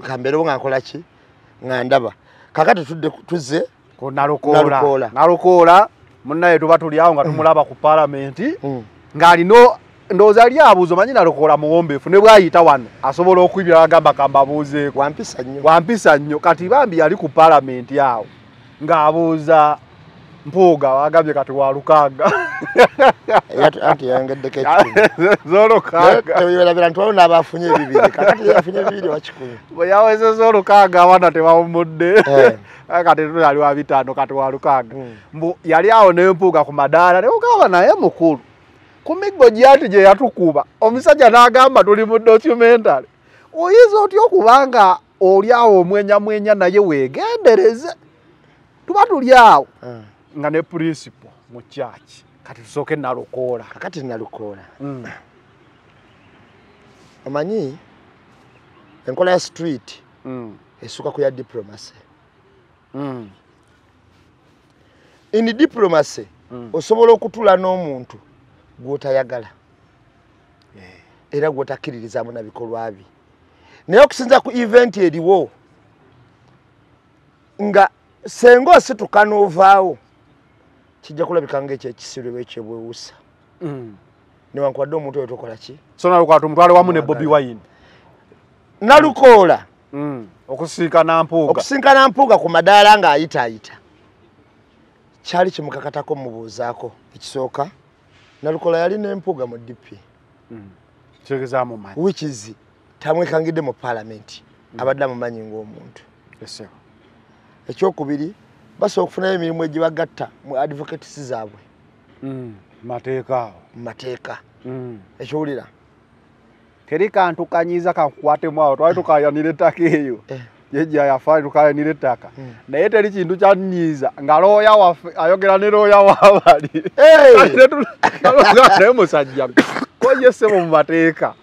kambeerewo nga nkola ki nga ndaba kakati tuzze ku nalukoola munnaye tuba tuli awo nga tumulaba ku palamenti ng'alina ndowooza ali abuuza omanyi nalukoola muwombeefu ne bw'ayita wano asobola okwibira agamba kambabuuzeeko wampisa nnyo kati bambi yali ku palamenti awo ng'abuuza Mpuuga wagambye kati walukaaga anti yangeddeko ekikumi z'olukaaga tewerabira nti waliwo n'abafunye ebibiri kakati yafunye ebibiri wakikumi bwe yawezeza olukaaga abaana tebawumudde kati tuyali wa bitaano kati walukaaga mbu yali awo n'empuuga ku madaala ne ugamba naye mukulu ku miggo gyati gye yatukuba omusajja n'agamba tuli mu documentary oyinza otya okubanga oli awo omwenya naye weegendereze tuba tuli awo nga ne principal mu church kati tusooke Nalukoola kakati Nalukoola omanyi enkola ya street esuka ku ya diplomacy in diplomacy osobola okutula n'omuntu gw'otayagala era gw'otakkiririzamu na bikolwa bye naye okusinza ku event eriwo nga senga osituka n'ovaawo kijja kulabika ng'ekyekisirwe ekyebwewusa newankubadde omuntu oyo tokola ki so Nalukoola tumutwale wamu ne Bobi Wine Nalukoola okusinkana mpuuga ku madaala ng'ayitaayita kyali kimukakatako mubuuzaako ekisooka Nalukoola yali n'empuuga mu DP which is tamwekangidde mu parliament abadde amumanyi ng'omuntu ekyokubiri basobola okufunayo emirimu egibagatta mu advocates zaabwe mateeka ekiwulira teri kantu kanyiza kakukwatemu awo twali tukayanira ettaka eyo yejja yafaali tukayanira ettaka naye teri kintu kyanyiza nga looya waffe ayogera ne looya waabali naye musajja koyesebo mu mateeka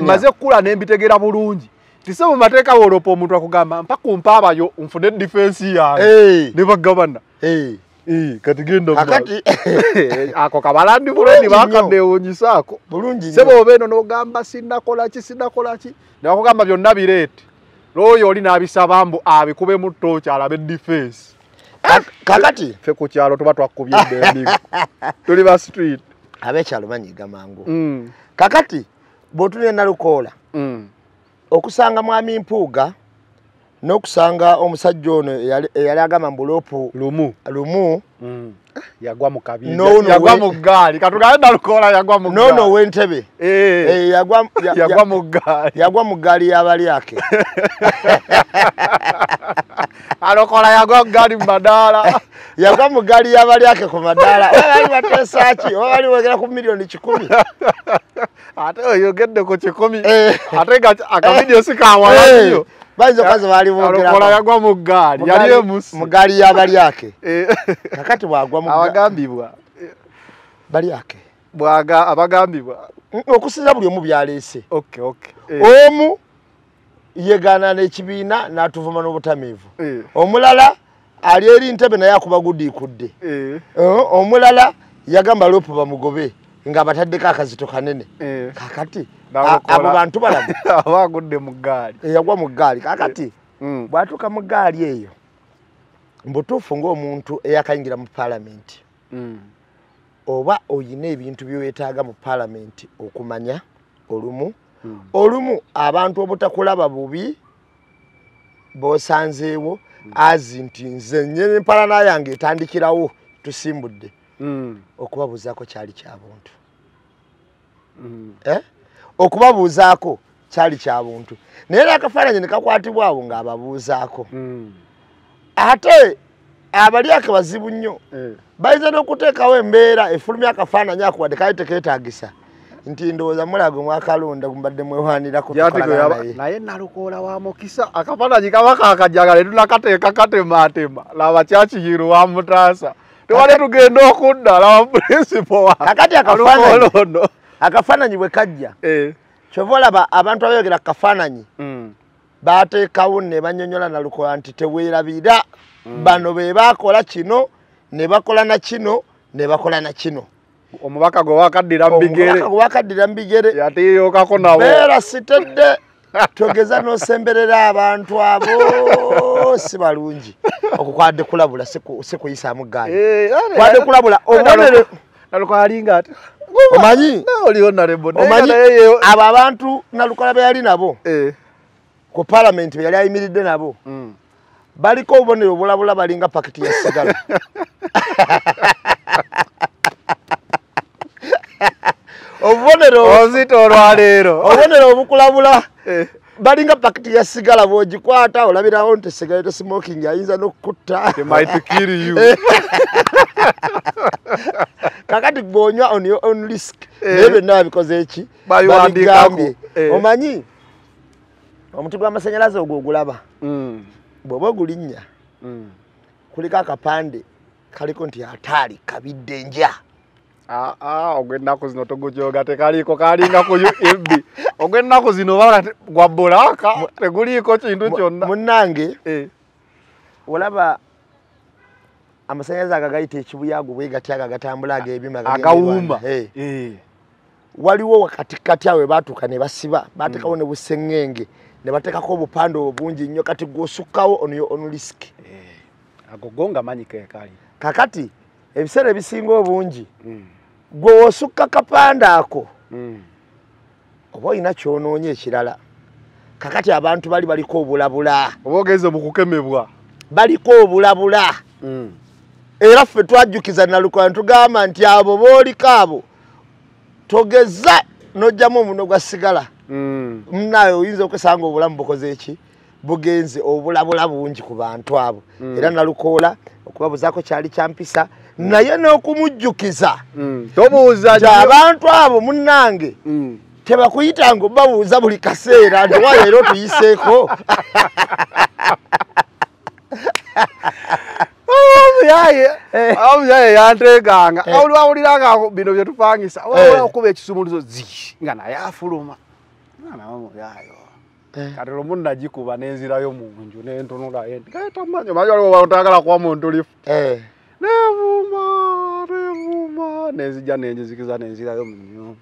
maze kukula n'embitegeera bulungi tise mu mateeka wolopa omuntu akugamba mpa kumpa abayo nfune defense yange ne bagabana kati genda ako kabalandi buleni bakadewonyisaako sebo obeeno n'ogamba sinnakola ki ne bakugamba byonna bireete looyo oli n'abisaba mbu abikube mu ttooki alabe defense kakati ffe ku kyalo tuba twakubye emigo tuli ba street ab'ekyalo banyiga mangu kakati bw'otunira Nalukoola okusanga mwami Mpuuga n'okusanga omusajja ono eyali agamba mbuloopu lumu yagwa mu kabinja yagwa mu ggaali katugambe Nalukoola yagwa mu ggaali nono w'entebe yagwa mu ggaali y'abalyake Nalukoola yagwa mu ggaali mu madaala yagwa mu ggaali y'abalyake ku madaala bali bateesa ki oba bali wegera ku milioni 10 ate oyogedde ku 10 ate akavidiyo sikawalayo Baizo kazi bali boogera Nalukoola yagwa mu ggaali yali emusi mu ggaali y'abalyake kakati bwagwa mu abagambibwa balyake bwaga abagambibwa okusinza buli omu byaleese okay omu yegaana n'ekibiina n'atuvuma n'obutamiivu omulala ali eri Ntebe naye akuba gudiikudde omulala yagamba lopu bamugobe nga bataddeko akazito kanene kakati abo bantu balamu abagudde mu ggaali yagwa mu ggaali kakati bwatuuka mu ggaali eyo mbutuufu ng'omuntu eyakayingira mu parliament oba oyina ebintu by'oyetaaga mu parliament okumanya olumu abantu obutakulaba bubi b'osanzeewo azi nti nze nnyini empalana yange etandikirawo tusimbudde okubabuuzaako kyali kyabuntu okubabuuzaako kyali kyabuntu naye akafaananyi ne kakwatibwa awo ng'ababuuzaako ate abalyake bazibu nnyo bayinza n'okuteekawo embeera efulumya akafaananyi ako wadde kaali tekeetaagisa nti ndowooza mulago mwakalonda gumbadde mwewaanirako naye Nalukoola wa mukisa akafaananyi kaba kakajagala tunakateeka katematema laba kyakiyiro wa mutaasa tewali tugenda okudda laba principal wa kakati akafaananyi bwe kajja kyova olaba abantu abayogera kafaananyi baateekawo ne banyonyola Nalukoola nti teweerabira bano be baakola kino ne bakola na kino ne bakola na kino omubaka gwe wakaddira mbigere yateeyokako nabo beera sitedde togeza n'osemberera abantu abo si balungi okukwadde kulabula si kuyisaamu ggaali kwadde kulabula obubonero Nalukoola alinga ati omanyi abo abantu Nalukoola be yali nabo ku parliament be yali ayimiridde nabo baliko obubonero obulabula balinga pakiti ya sigala obubonero obukulabula balinga pakiti ya sigala bw'ogikwata olabirawo nti sigarette smoking ayinza n'okukutta kakati gw'onywa on your own risk naye byonna babikoze eki babigambye omanyi omuti gw'amasanyalaze ogwo ogulaba bw'oba ogulinnya kuliko akapande kaliko nti ataali kabidde nja ogw'ennaku zino togujoga tekaliko kalinga ku UMB ogw'ennaku zino bala gwa bolaka teguliiko kintu kyonna munnange olaba amasanyalaze agagayita ekibuyago bwe gati agatambula ag'ebyuma agawumba waliwo wakatikati awe baatuuka ne basiba baatekawo ne busengenge ne bateekako obupande obungi nnyo kati gw'osukkawo onulisiki ago gonga manyika ekali kakati ebiseera ebisinga obungi gwe wosukka kapande ako oba olina kyonoonya ekirala kakati abantu baliko obulabula oba ogeze mu kukemebwa baliko obulabula era ffe twajjukiza Nalukola tugamba nti abo booliko abo togeza n'ojjamu omuno gwa sigala munaawe oyinza okusanga obulamu bukoze eki bugenze obulabula bungi ku bantu abo era Nalukola okubabuzaako kyali kyampisa naye n'okumujjukiza tobuuza abantu abo munnange tebakuyitanga obabuuza buli kaseera nti wa leero tuyiseeko omuyaye yanteganga awuliranga bino bye tupangisa okuba ekisumuluzo nga naye afuluma omuyayo kati lumu nagikuba nenzirayo mu nju nentunula tamanyi waliwo otagala kuba muntu lifu nevuma nenzija nenjizikiza nenzirayo mu nyumba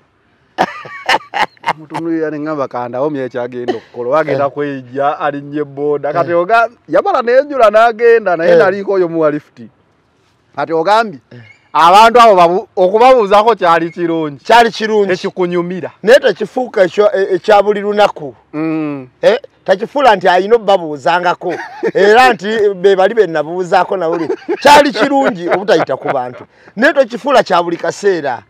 mutunuya nengamba kandawo myekyagenda okukola wagenda kwejja alinnye boda kati ogambye yamala nenjula n'agenda naye naliko oyo muwa lifuti kati ogambye abantu abo okubabuuzaako kyali kirungi ekikunyumira naye tekifuuka ekya buli lunaku takifuula nti ayina obbabuuzangako era nti be bali be nabuuzaako nawuli kyali kirungi obutayita ku bantu naye tokifuula kya buli kaseera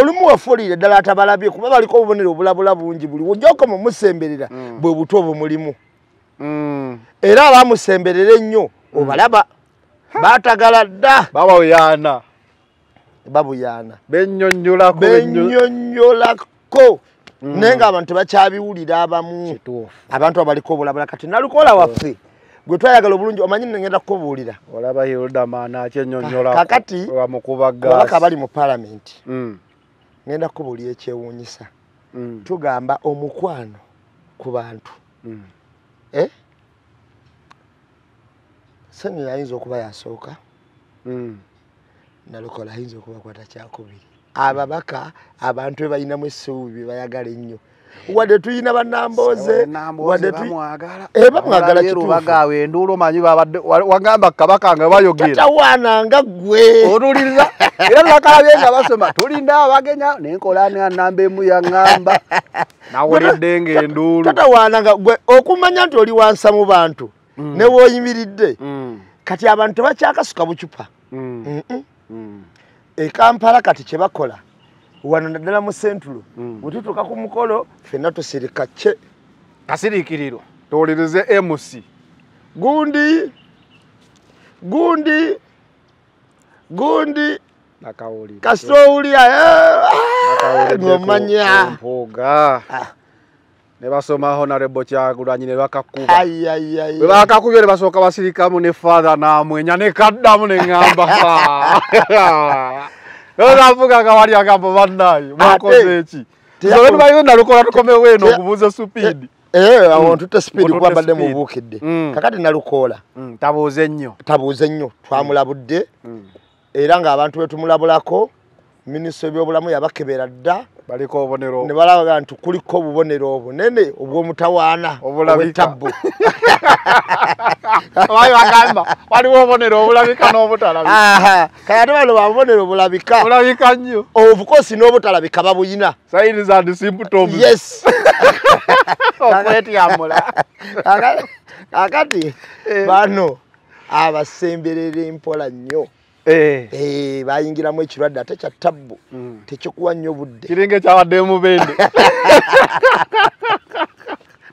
olumu wafuulire ddala atabalabye kuba baliko obubonero obulabula bungi buli wojjako mumusemberera bwe buto obumulimu era abamusemberera ennyo obalaba baatagala dda babuyaana bennyonnyolako naye nga abantu tebakyabiwulira abamu abantu abaliko obulabula kati Nalukola waffe gwe twayagala obulungi omanyi ngenda kukubuulira olaba Hildaman akyennyonnyolako kakati ababaka bali mu palamenti ngenda kukubuulira ekyewuunyisa tugamba omukwano ku bantu Senya ayinza okuba yasooka Nalukola ayinza okuba kwata kyakubiri ababaka abantu be balinamu essuubi bayagala ennyo wadde tuyina bannambooze wadde bamwagala kituufu enduulu omanyi wagamba kabaka nga bayogera tatawaananga ggwe otuliriza era nakalabye nga basoma tulinda abagenya nenkola namba emu yaŋŋamba nawulidde ng'enduulu tatawaananga ggwe okumanya nti oli wansa mu bantu ne wooyimiridde kati abantu tebakyakasuka bucupa Kampala kati kye bakola wano naddala mu sentulo bwetutuuka ku mukolo ffenna tusirika kasiriikiriro tuwulirize MC gundi kasita owulira ng'omanya mpuuga ne basoma Honorable Kyagulanyi ne bakakuba bwe bakakubye ne basooka basirikamu ne father naamwenya ne kaddamu ne ŋŋamba navuga nga wali agamba bannaye mwakoze eki tubayo Nalukola tukomewo eno okubuuza supiidi awo ntutte sipiidi kwambadde mubuukidde kakati Nalukola tabuuze nnyo twamulabudde era ng'abantu be tumulabulako minisitule by'obulamu yabakebera dda baliko obubonero ne balaga nti kuliko obubonero obunene obw'omutawaana obw'ettabbu bagamba waliwo obubonero obulabika n'obutalabika kaya ate bano babubonero obulabika nnyo obukosi n'obutalabika babuyina signs and symptoms yes okwetyamula akati bano abasemberera empola nnyo bayingiramu ekirwadde ate kya ttabbu tekikuwa nnyo budde kiringa ekyabadde mubende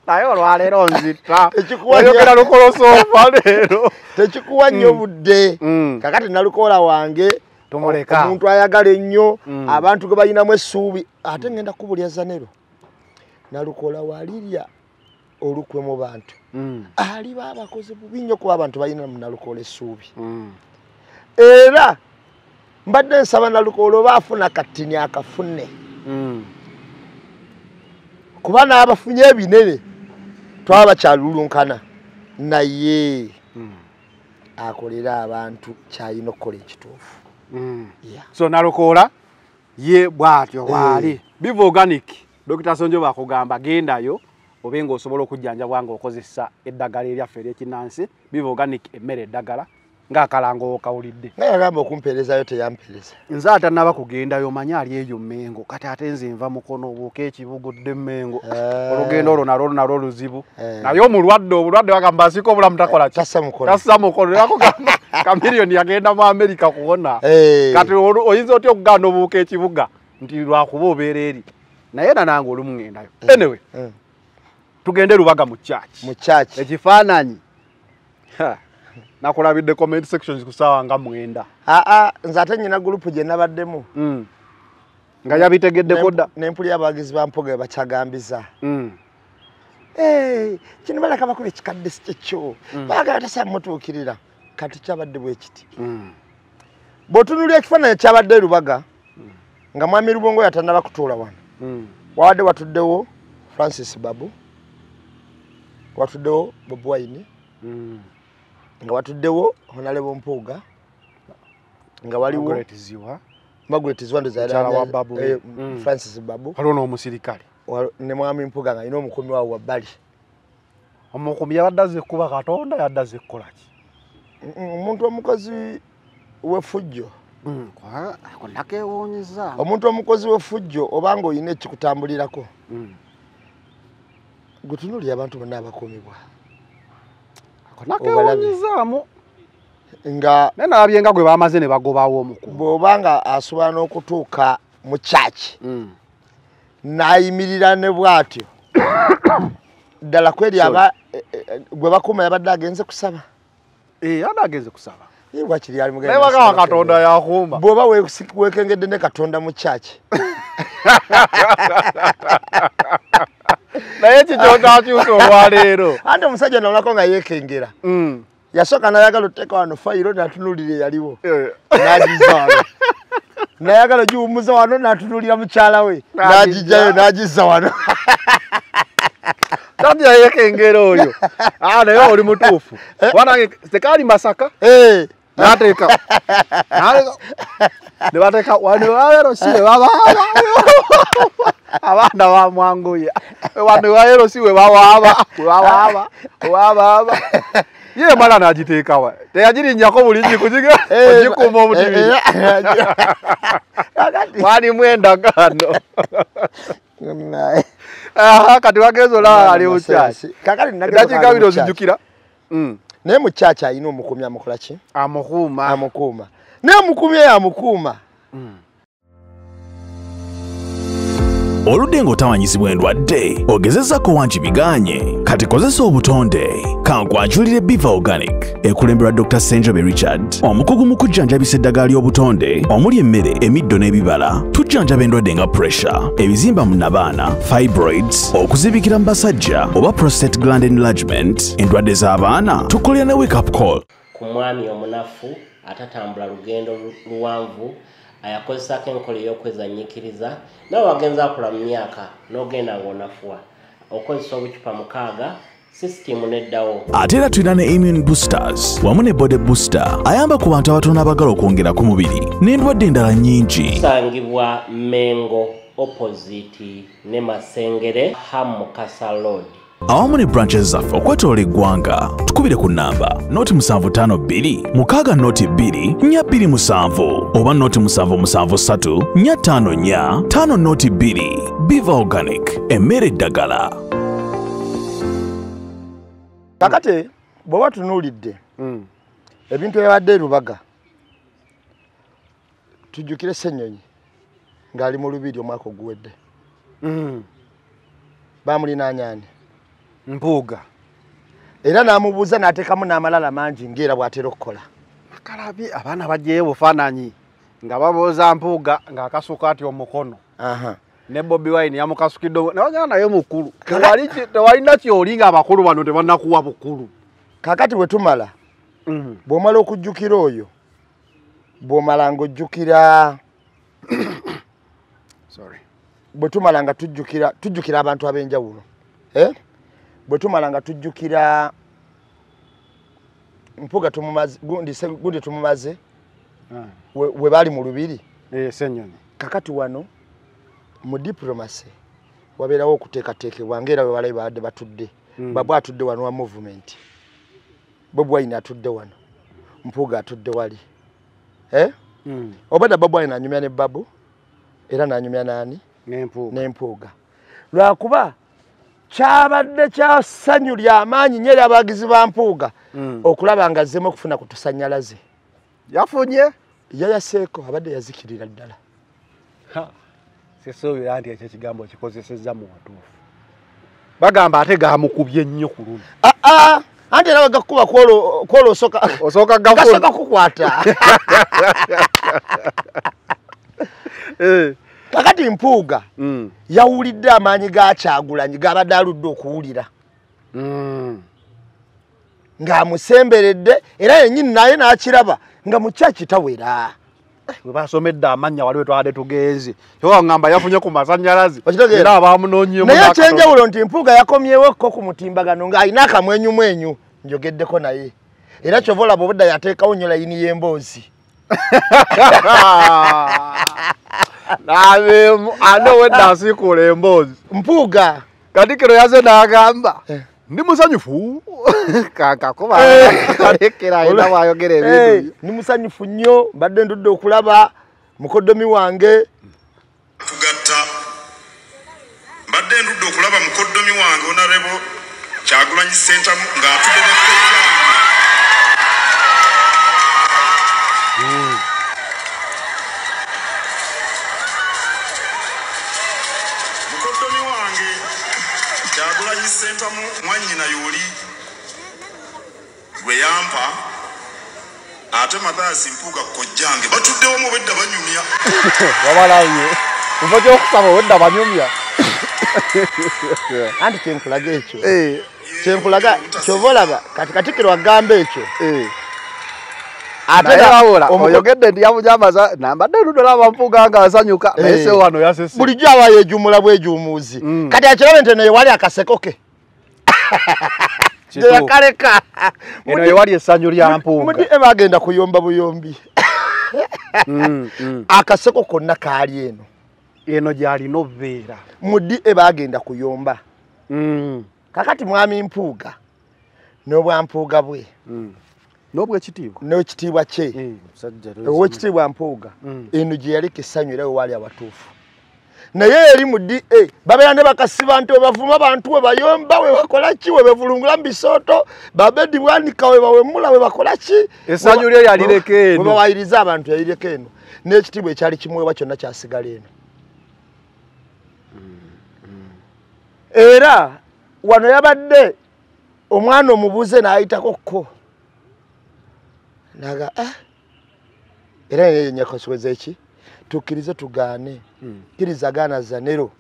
naye olwaleero nzita oyogera lukolosoofa leero tekikuwa nnyo budde kakati Nalukola wange tumuleka omuntu ayagala ennyo abantu ge balinamu essuubi ate ngenda kubulya Zanero Nalukola walirya olukwe mu bantu ali babakoze bubi nnyo kuba abantu balina Nalukola essuubi era mbadde nsaba Nalukola baafuna katini akafune kuba n'abafunye ebinene twaba kyalulunkana naye akolera abantu kyayina okukola ekituufu so Nalukola ye bwatyo wali Biva Organic Dr. Sonjo bakugamba gendayo obenga osobola okujjanjabwa nga okozesa eddagala eryaffe ery'ekinnansi Biva Organic emmere eddagala ng'akalango okawulidde naye agamba okumpeerezayo teyampeereza nze atanaba kugendayo manya ali eyo Mmengo kati ate nze nva mukono obuuka ekibugudde Mmengo olugendo olwo nalwo luzibu naye obulwadde bagamba asika obulamu takola tassa mukono yakugamba Kamiliyoni yagenda mu Amerika kuwona kati oyinza otya okuganda obuuka ekibuga nti lwakuba obeera eri naye nange olumu ngendayo anyway tugende Lubaga mu church ekifaananyi nakulabidde comment sections kusaawa nga 9 nze ate nyina group gye nabaddemu nga yabitegeddeko dda n'empuli abawagizi ba Mpoga bakyagambiza kino balaka bakola ekikadde kyekyo baagala tasamutuukirira kati kyabadde bwe kiti bw'otunuulira ekifaananyi kyabadde Lubaga nga mwami Lubongo yatannaba kutuula wano wawadde watuddewo Francis Babu watuddewo Bobi Wine nga watuddewo Honorable Mpuuga nga waliwo Margaret Ziwa Francis Babu waliwo n'omusirikale ne mwami Mpuuga nga alina omukumi waawe wabbali omukumi yabadde azze kuba Katonda yadde azze kukola ki omuntu omukozi w'effujjo nakeewuunyiza omuntu omukozi w'effujjo obanga olina ekikutambulirako gutunuulira abantu bonna abakuumibwa nakeewuunyizaamu nga naye nalabye nga gwe bamaze ne bagobawo omukulu bw'obanga asobola n'okutuuka mu kyaki n'ayimirira ne bw'atyo ddala kweri gwe bakuuma yabadde agenze kusaba yadde agenze kusaba wakiri ali naye bagamba Katonda yakuuma bw'oba weekengedde ne Katonda mu kyaki naye kikyotakyusa olwaleero ante omusajja nolako nga yeekengera yasooka nayagala oteeka wano fayiro n'atunuulira eyaliwo n'agiza wano nayagala ogiwummuza wano n'atunuulira mukyala we n'agijjayo n'agizza wano tati yayekengera oyo naye oli mutuufu wanange tekaali Masaka n'ateeka ne bateeka wano waero si we babaaba abaana bamwanguya wano waero si we babaaba ye mala n'agiteekawa teyagirinnyako bulingi ogikuuma omutibiri walimu endagaano kati wagenza olaba ali mukyaki dakiika bino ozijjukira naye mu kyaki alina omukumi amukola ki amukuuma naye omukumi eyo amukuuma oludde ng'otawanyizibwa endwadde ogezezzaako wangi biganye kati kozesa obutonde kankwanjulire Biva Organic ekulemberwa Dr. Senjobe Richard omukugu mu kujjanjabisa eddagala ly'obutonde omuli emmere emiddo n'ebibala tujjanjaba endwadde nga pressure ebizimba mu nabaana fibroids okuzibikira mu basajja oba prostate gland enlargement endwadde z'abaana tukolera ne wake up call ku mwami omunafu atatambula lugendo luwanvu ayakozesako enkola ey'okwezannyikiriza nawe wagenza akula mu myaka n'ogenda ng'onafuwa okozesa obucupa 6 sisitimu neddawo ate era tulina ne immune boosters wamu ne body booster ayamba ku bantu abatono abagala okwongera ku mubiri n'endwadde endala nnyingi tusangibwa Mmengo opposite ne Masengere Hamukasa Road awamu ne branches zaffe okwetoola eggwanga tukubire ku nnamba noti 752 mukaaga noti 2 427 oba noti 773 454 5 noti 2 Biva Organic emmere eddagala kakati bw'oba tunuulidde ebintu ebibadde Lubaga tujjukire Ssenyonyi ng'ali mu lubiri omwaka oguwedde bamulinaanyaani Mpuuga era n'amubuuza n'ateekamu n'amalala mangi ng'era bw'atera okukola akalabi abaana bajjeyo bufaananyi nga babooza Mpuuga ng'akasuka ati omukono ne Bobi Wine yamukasukidde naye naye mukulu tewalina kyolinga abakulu bano tebannakuwa bukulu kakati bwe tumala bw'omala okujjukira oyo bw'omala ng'ojjukira bwe tumala nga tujjukira abantu ab'enjawulo bwe tumala nga tujjukira Mpuuga tumumaze gundi tumumaze we bali mu lubiri Ssenyonyi kakati wano mu diplomacy wabeerawo okuteekateekebwa ng'era we balabi baadde batudde Babu atudde wano wa movement Bobi Wine atudde wano Mpuuga atudde wali obadde Bobi Wine anyumya ne Babu era n'anyumya nani n'Empuuga lwakuba kyabadde kya ssanyu ly'amaanyi nnyo abagizi ba Mpuuga okulaba nga azzeemu okufuna ku tusanyalaze yafunye yayaseeko abadde yazikirira ddala sisuubira nti ekyo ekigambo kikozesezza mu watuufu bagamba ate gaamukubye nnyo ku luno anti era wagakuba kwola osooka kukwata kakati Mpuuga yawulidde amaanyi ga Kyagulanyi gabadde aludde okuwulira ng'amusemberedde era yennyini naye n'akiraba nga mukyaki tawera we basomedde amannya waliwe twabadde tugenze kyoba ngamba yafunye ku masannyalaze era abaamunoonyeemu naye ekyenjawulo nti Mpuuga yakomyewokko ku mutimbagano ng'alina akamwenyumwenyu njogeddeko naye era kyova olaba obudda yateekawo nnyo layini y'emboozi ane wedda asiikuula emboozi Mpuuga Katikkiro yaze n'agamba ndi musanyufu kakakuba alekera ayina bw'ayogera ebintu ndi musanyufu nnyo mbadde ndudde okulaba mukoddomi wange tugatta mbadde ndudde okulaba mukoddomi wange Honorable Kyagulanyi Ssentamu ng'atudde ne mukoddomi wange Kyagulanyi Ssentamu mwannyina y'oli gwe yampa ate Mathias Mpuuga kojjange batuddewo mu bedda banyumya wabalaye uva gy'okusaba wedda banyumya anti kyenkulaga ekyo kyenkulaga kyova olaba kati Katikkiro agamba ekyo ate nawola oyogedde nti yamujambaza nambadde ludolaba Mpuuga nga asanyuka naye se wano yasese bulijjo aba yeejumula bwejumuuzi kati akirabe nti eno yewali akaseko ke yakaleka eno yewali essanyu lya Mpuuga mudi bagenda kuyomba buyombi akaseko konna kaali eno gy'alina obubeera mudi bagenda kuyomba kakati mwami Mpuuga n'obwa Mpuuga bwe n'ekitiibwa kye ow'ekitiibwa Mpuuga eno gye yaleka essanyu era wewali abatuufu naye eri mu DA babeera ne bakasiba nti webavuma abantu we bayomba we bakola ki we bevulungula mu bisooto babedi bwanika we bawemula we bakola ki essanyu lye yalireka eno we bawayiriza abantu yalireka eno n'ekitiibwa ekyali kimuweebwa kyonna kyasigala eno era wano yabadde omwana omubuuze n'ayitako kko naga era yenyakosweza eki tukkirize tugaane kkiriza gaana Zanero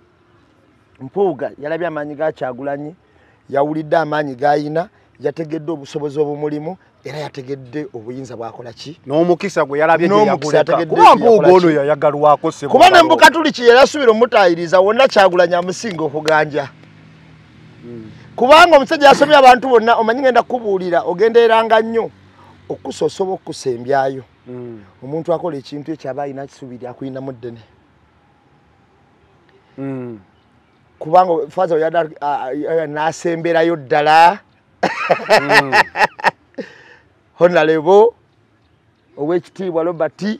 Mpuuga yalabye amaanyi ga Kyagulanyi yawulidde amaanyi g'ayina yategedde obusobozi obumulimu era yategedde obuyinza bwakola ki n'omukisa gwe yalabye gye yaguleka kuba Mpuuga ono yayagalwako sebo kuba ne Mbukatuliki yasubira omutayiriza wonna Kyagulanyi amusinga okuganja kubanga omusajja yasomye abantu bonna omanyi ngenda kubuulira ogenderanga nnyo okusosoba okusembyayo omuntu akola ekintu ekyo aba alina kisuubiri akuyinamu ddene kubanga faza oyada n'asemberayo ddala Honorable ow'ekitiibwa Robert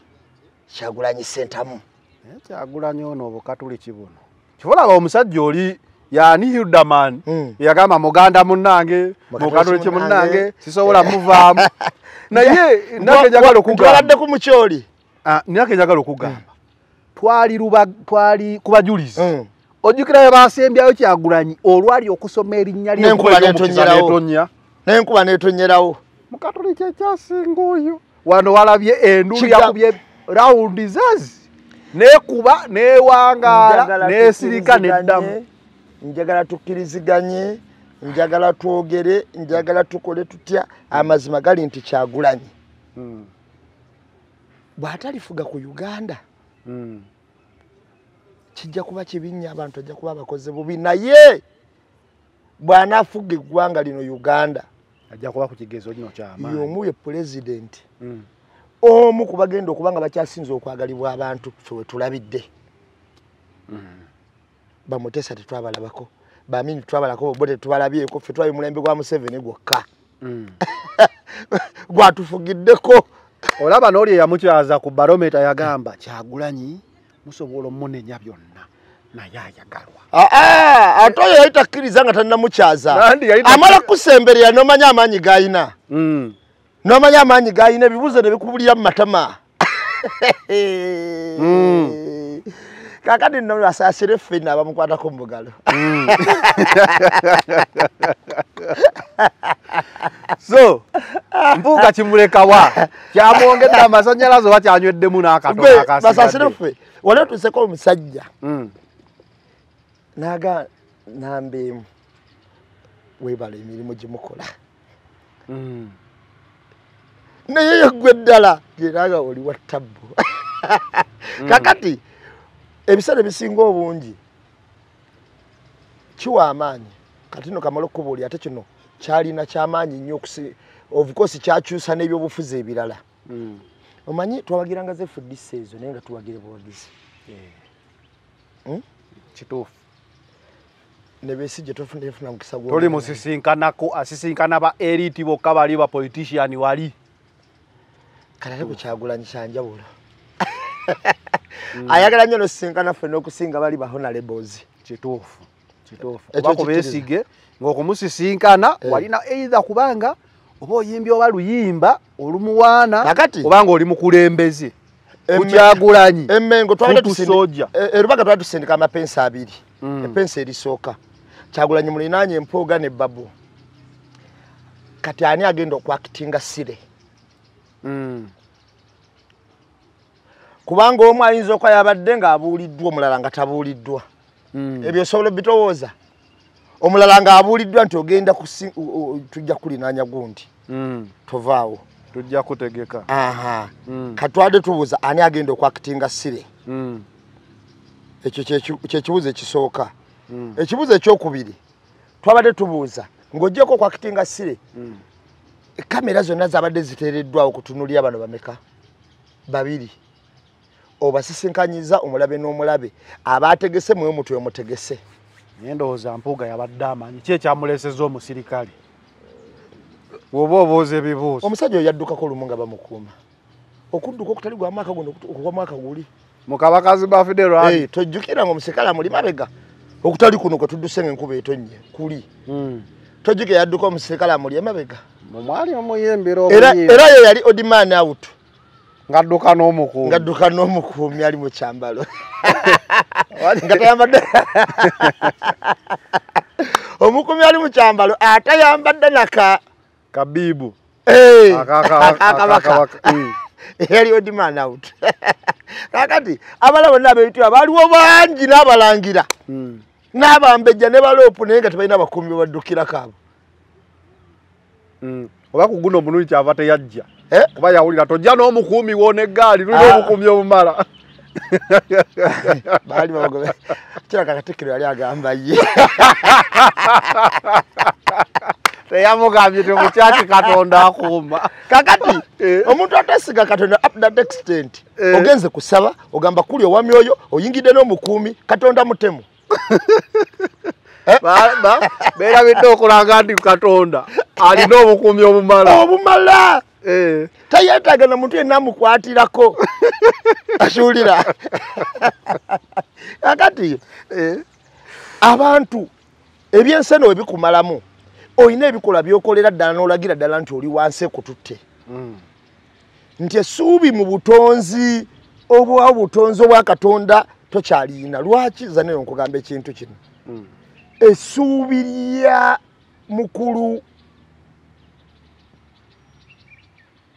Kyagulanyi Ssentamu Kyagulanyi ono Obukatuliki buno kivolaba omusajja oli yani Hildaman yagamba muganda munnange Mukatuliki munnange sisobola muvaamu naye nake njagala okugamba twaladde ku mukyoli nake njagala okugamba twali kubajulizi ojjukira basembyayo Kyagulanyi olwali okusoma erinnya n'enkuba n'etonyerawo Mukatuliki ekyasinga oyo wano walabye endulu yakubye rawundi zazi nekuba newangala nesirika neddamu. Njagala tukkiriziganye, njagala twogere, njagala tukole tutya. Amazima gali nti Kyagulanyi bw'atalifuga ku Uganda kijja kuba kibinya, abantu ajja kuba abakoze bubi, naye bw'anaafuga eggwanga lino Uganda ajja kuba ku kigezo kino ky'amaanyi. Y'omu ye pulezidenti omu ku bagenda okuba nga bakyasinze okwagalibwa abantu ffe we tulabidde. Bamutesa tetwabalabako, Bamini twabalako, bo tetubalabyeko, ffe twali mulembe gwa Museveni gwokka gwatufugiddeko. Olaba n'oli eyamukyaza ku barometa yagamba Kyagulanyi musobola omunenya byonna naye ayagalwa. Ate oyo yali takkiriza nga tannamukyaza, amala kusemberera n'omanya amaanyi g'alina. N'omanya amaanyi g'alina, ebibuuzo ne bikubulira mu matama. Kakati nno asaasire ffenna abamukwatako mu bugalo. So Mpuuga kimulekawa kyamwongedde amasannyalaze oba kyanyweddemu n'akatono akasigadde. Basaasire ffe wali otuuseko omusajja naga nambeemu weebala emirimu gimukola naye yeggwe ddala geraga oli wa ttabbu. Kakati ebiseera ebisinga obungi kiwa amaanyi, kati no kamala okubuulira ate kino kyalina kyamaanyi nnyo of course kyakyusa n'ebyobufuzi ebirala. Omanyi twawagiranga ze FDC ezo naye nga tuwagire buwagizi. Kituufu. Ne Besigye tofuna mukisa gwo. Toli musisinkanako asisinkana ba elite bokka bali ba politician wali. Kalale ku Kyagulanyi kyanjawulo. Ayagala nnyo nosisinkana ffe n'okusinga bali ba honorables. Kituufu. Kuba ku Besigye ng'okumusisinkana walina either kubanga oba oyimbi oba luyimba olumuwaana obanga oli mukulembeze ku Kyagulanyi Emmengo Erubaga twatusindika amapensi abiri. Epensi erisooka Kyagulanyi mulinaanye Mpuuga ne Babu. Kati ani agenda okwakitinga Sire? Kubanga omu ayinza okuba yabadde ng'abuuliddwa omulala nga tabuuliddwa. Ebyo osobola bitowooza. Omulala ng'abuuliddwa nti ogenda tujja kulinaanya gundi. Tovaawo. Tujja kutegeka. Katwade tubuuza ani agenda okwakitinga Sire? Ekyo kyekibuuzo ekisooka. Ekibuuzo ekyokubiri twabadde tubuuza ng'oggyeko okwakitinga Sire. Kamera zonna zabadde ziteereddwawo okutunuulira bano bameka? Babiri. Obasisinkanyiza omulabe n'omulabe abaategese mwe mutwe omutegese. Ndowooza Mpuuga yabadde amanyi ki ekyamuleseza omusirikale. Woba obooza ebibuuzo. Omusajja oyo yaddukako olumu nga bamukuuma. Okudduka okutali gwa mwaka guno okugwa mwaka guli. Mukabakazi ba Federal. Tojjukira ng'omusirikale amuli mabega. Okutali kuno kwe tudduse ng'enkuba etonnye kuli. Tojjukira yadduka omusirikale amuli emabega. Mwali omuyembera era ye yali Odiman out. Ngadduka n'omukuumi ali mu kyambalo. Nga tayambadde. Omukuumi ali mu kyambalo atayambadde naka kabibu. Akabaka. Yali Odiman out. Kakati abala bonna abeetwa baliwo bangi n'abalangira. N'abambejja ne baloopu naye nga tebalina abakuumi baddukira kaabo. Oba ku guno omulungi kyava teyajja. Kuba yawulira tojja n'omukuumi wona eggaali lulina obukuumi obumala. Baali babagobe. Kiraga Katikkiro yali agamba ye. Teyamugambye temukyaki Katonda akuuma. Kakati omuntu atasiga Katonda up that extent ogenze kusaba ogamba kuli owamyoyo oyingidde n'omukuumi Katonda mutemu. Beerabidde okulanga nti Katonda alina obukuumi obumala. Tayeetaaga na muntu yenna amukwatirako. Asuulira. Kakati abantu ebyenseno ebikumalamu oyina ebikola byokolera ddala n'olagira ddala nti oli wansi ekututte. Nti essuubi mu butonzi obutonzi obwa Katonda tokyaliyina. Lwaki zanero nkugamba ekintu kino? Essuubi lya mukulu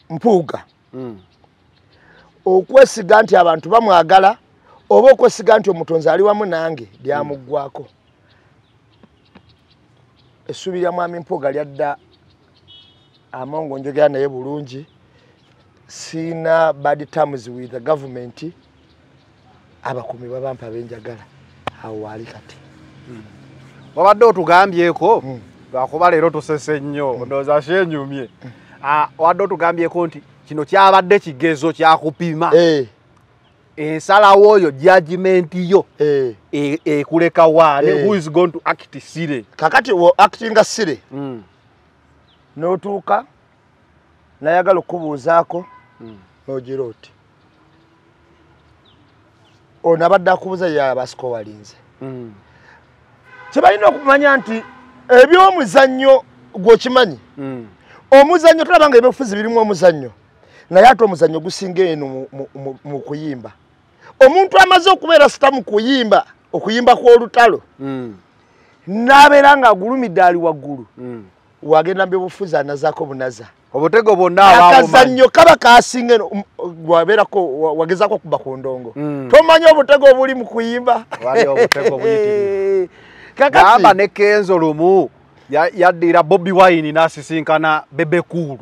Mpuuga okwesiga nti abantu bamwagala oba okwesiga nti omutonzi ali wamu nange lyamuggwako essuubi lya mwami Mpuuga lyadda amongo njogera naye bulungi sina bad terms with the government abakumi babampa benjagala awo wali kati wabadde otugambyeko lwakuba leero tusese nnyo ndowooza kyenyumye wadde otugambyeko nti kino kyabadde kigezo kyakupima ensalawo oyo judgment yo ekuleka wane who is going to act sire kakati wo acting sire n'otuuka nayagala okubuuzaako n'ogira oti ono abadde akubuuza ye abasiko walinze kyebalina okumanya nti ebyomuzannyo gw'okimanyi omuzannyo tulaba nga ebyobufuzi birimu omuzannyo naye ate omuzannyo gusinga eno mu kuyimba omuntu amaze okubeera sita mu kuyimba okuyimba kw'olutalo n'abeera nga agulumidde ali waggulu wagenda byobufuzi anazaako bunaza obutego bwonna akazannyo kaba kasinga eno wabeerako wagezaako okuba ku ndongo tomanyi obutego obuli mu kuyimba gamba ne Kenzo lumu yaddira Bobi Wine n'asisinkana Bebe Cool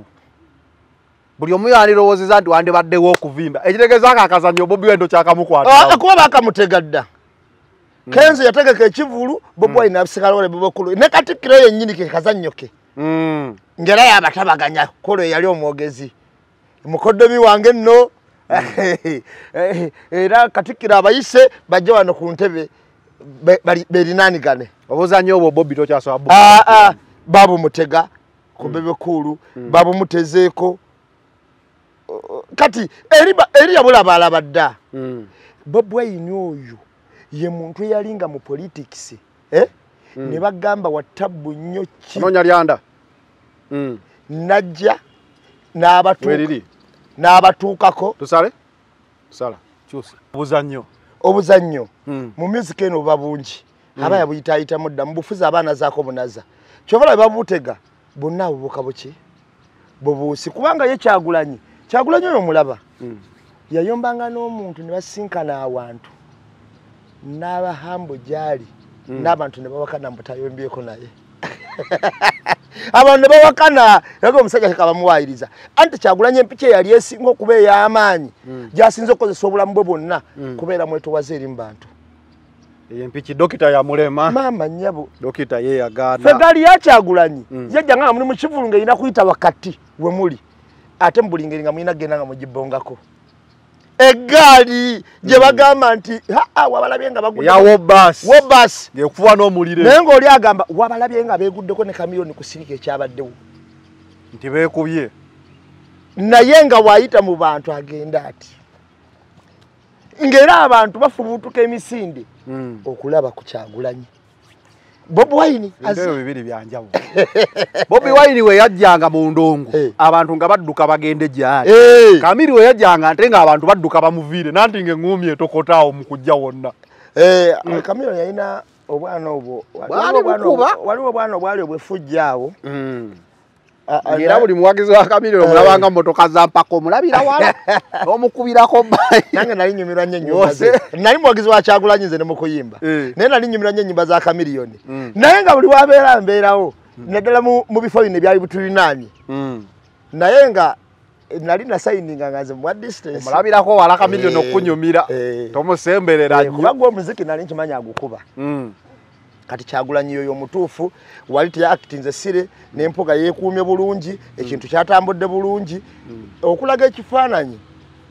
buli omu yandirowoozeza nti wandibaddewo okuvimba ekitegeeza akakazannyo Bobi Wine tokyakamukwata kuba bakamutega dda Kenzo yategeka ekivulu Bobi Wine abisikala Bebe Cool ne Katikkiro yennyini ke kazannyo ke ngera yabatabaganya kolo yali omwogezi mukoddomi wange nno era Katikkiro abayise bajje wano ku ntebe berinanigane obuzannyo obwo Bobi tokyasoba babu mutega ku Bebe Cool babu mutezeeko kati eri yabulaba alabadda Bobi Wine oyo ye muntu eyalinga mu politics ne bagamba wattabu nnyo ki nonya lyanda najja n'abatuukako tusale kyusa obuzannyo mu music eno buba bungi aba yabuyitaayitamu dda mu bufuzi abaana zaako bunaza kyovala babutega bonna bubuuka buki bubuusi kubanga ye Kyagulanyi oyo omulaba yayombanga n'omuntu ne basinkana awantu n'abahambo gyali n'abantu ne bawakana mbutayombyeko naye abantu ne bawakana yaga omusajja kekabamuwaayiriza anti Kyagulanyi empiki yali esinga okuba ey'amaanyi gy'asinze okukozesa obulamu bwe bwonna kubeera mwetowaze eri mu bantu empiki dokita ya mulema maama nnyabo dokita ye yagaana fegali ya Kyagulanyi yajjanga nga muli mu kivulu ng'erina kuyita wakati we muli ate mu buli ngeri nga mulina genda nga mugibongako eggaali gye bagamba nti wabalabye nga ya wobasi ngekuba n'omulire naye ng'oli agamba wabalabye nga beeguddeko ne kamiliyoni ku sirika ekyabaddewo nti beekubye naye nga waayita mu bantu agenda ati ng'era abantu bafubuutuka emisinde okulaba ku Kyagulanyi Bobi Wine azero bibiri byanjawo Bobi Wine we yajjanga mu ndongo abantu nga badduka bagende gyali Kamiri we yajjanga ate nga abantu badduka bamuviire nanti nge ngumye etokotaawo mu kujja wonna Kamiri yalina obwana obwo waliwo obwana obwali obwefujjaawo era buli muwagizi wa Kamiri omulabanga mmotoka za mpaka omulabira wala omukubirako bbayi nange nali nyumirwa nnyo ennyumba ze nali muwagizi wa Kyagulanyi nze ne mu kuyimba naye nali nyumirwa nnyo ennyumba za Kamiliyoni naye nga buli wabeera mbeerawo naddala mu bifo bino ebyali butulinaanye naye nga nali nasayininga nga nze muwa distance omulabirako wala Kamiliyoni okunyumira tomusemberera nnyo kuba gwe omuziki nali nkimanyi agukuba kati Kyagulanyi yoyo omutuufu wali teyakitinze sire n'empuga yeekuumye bulungi ekintu kyatambudde bulungi okulaga ekifaananyi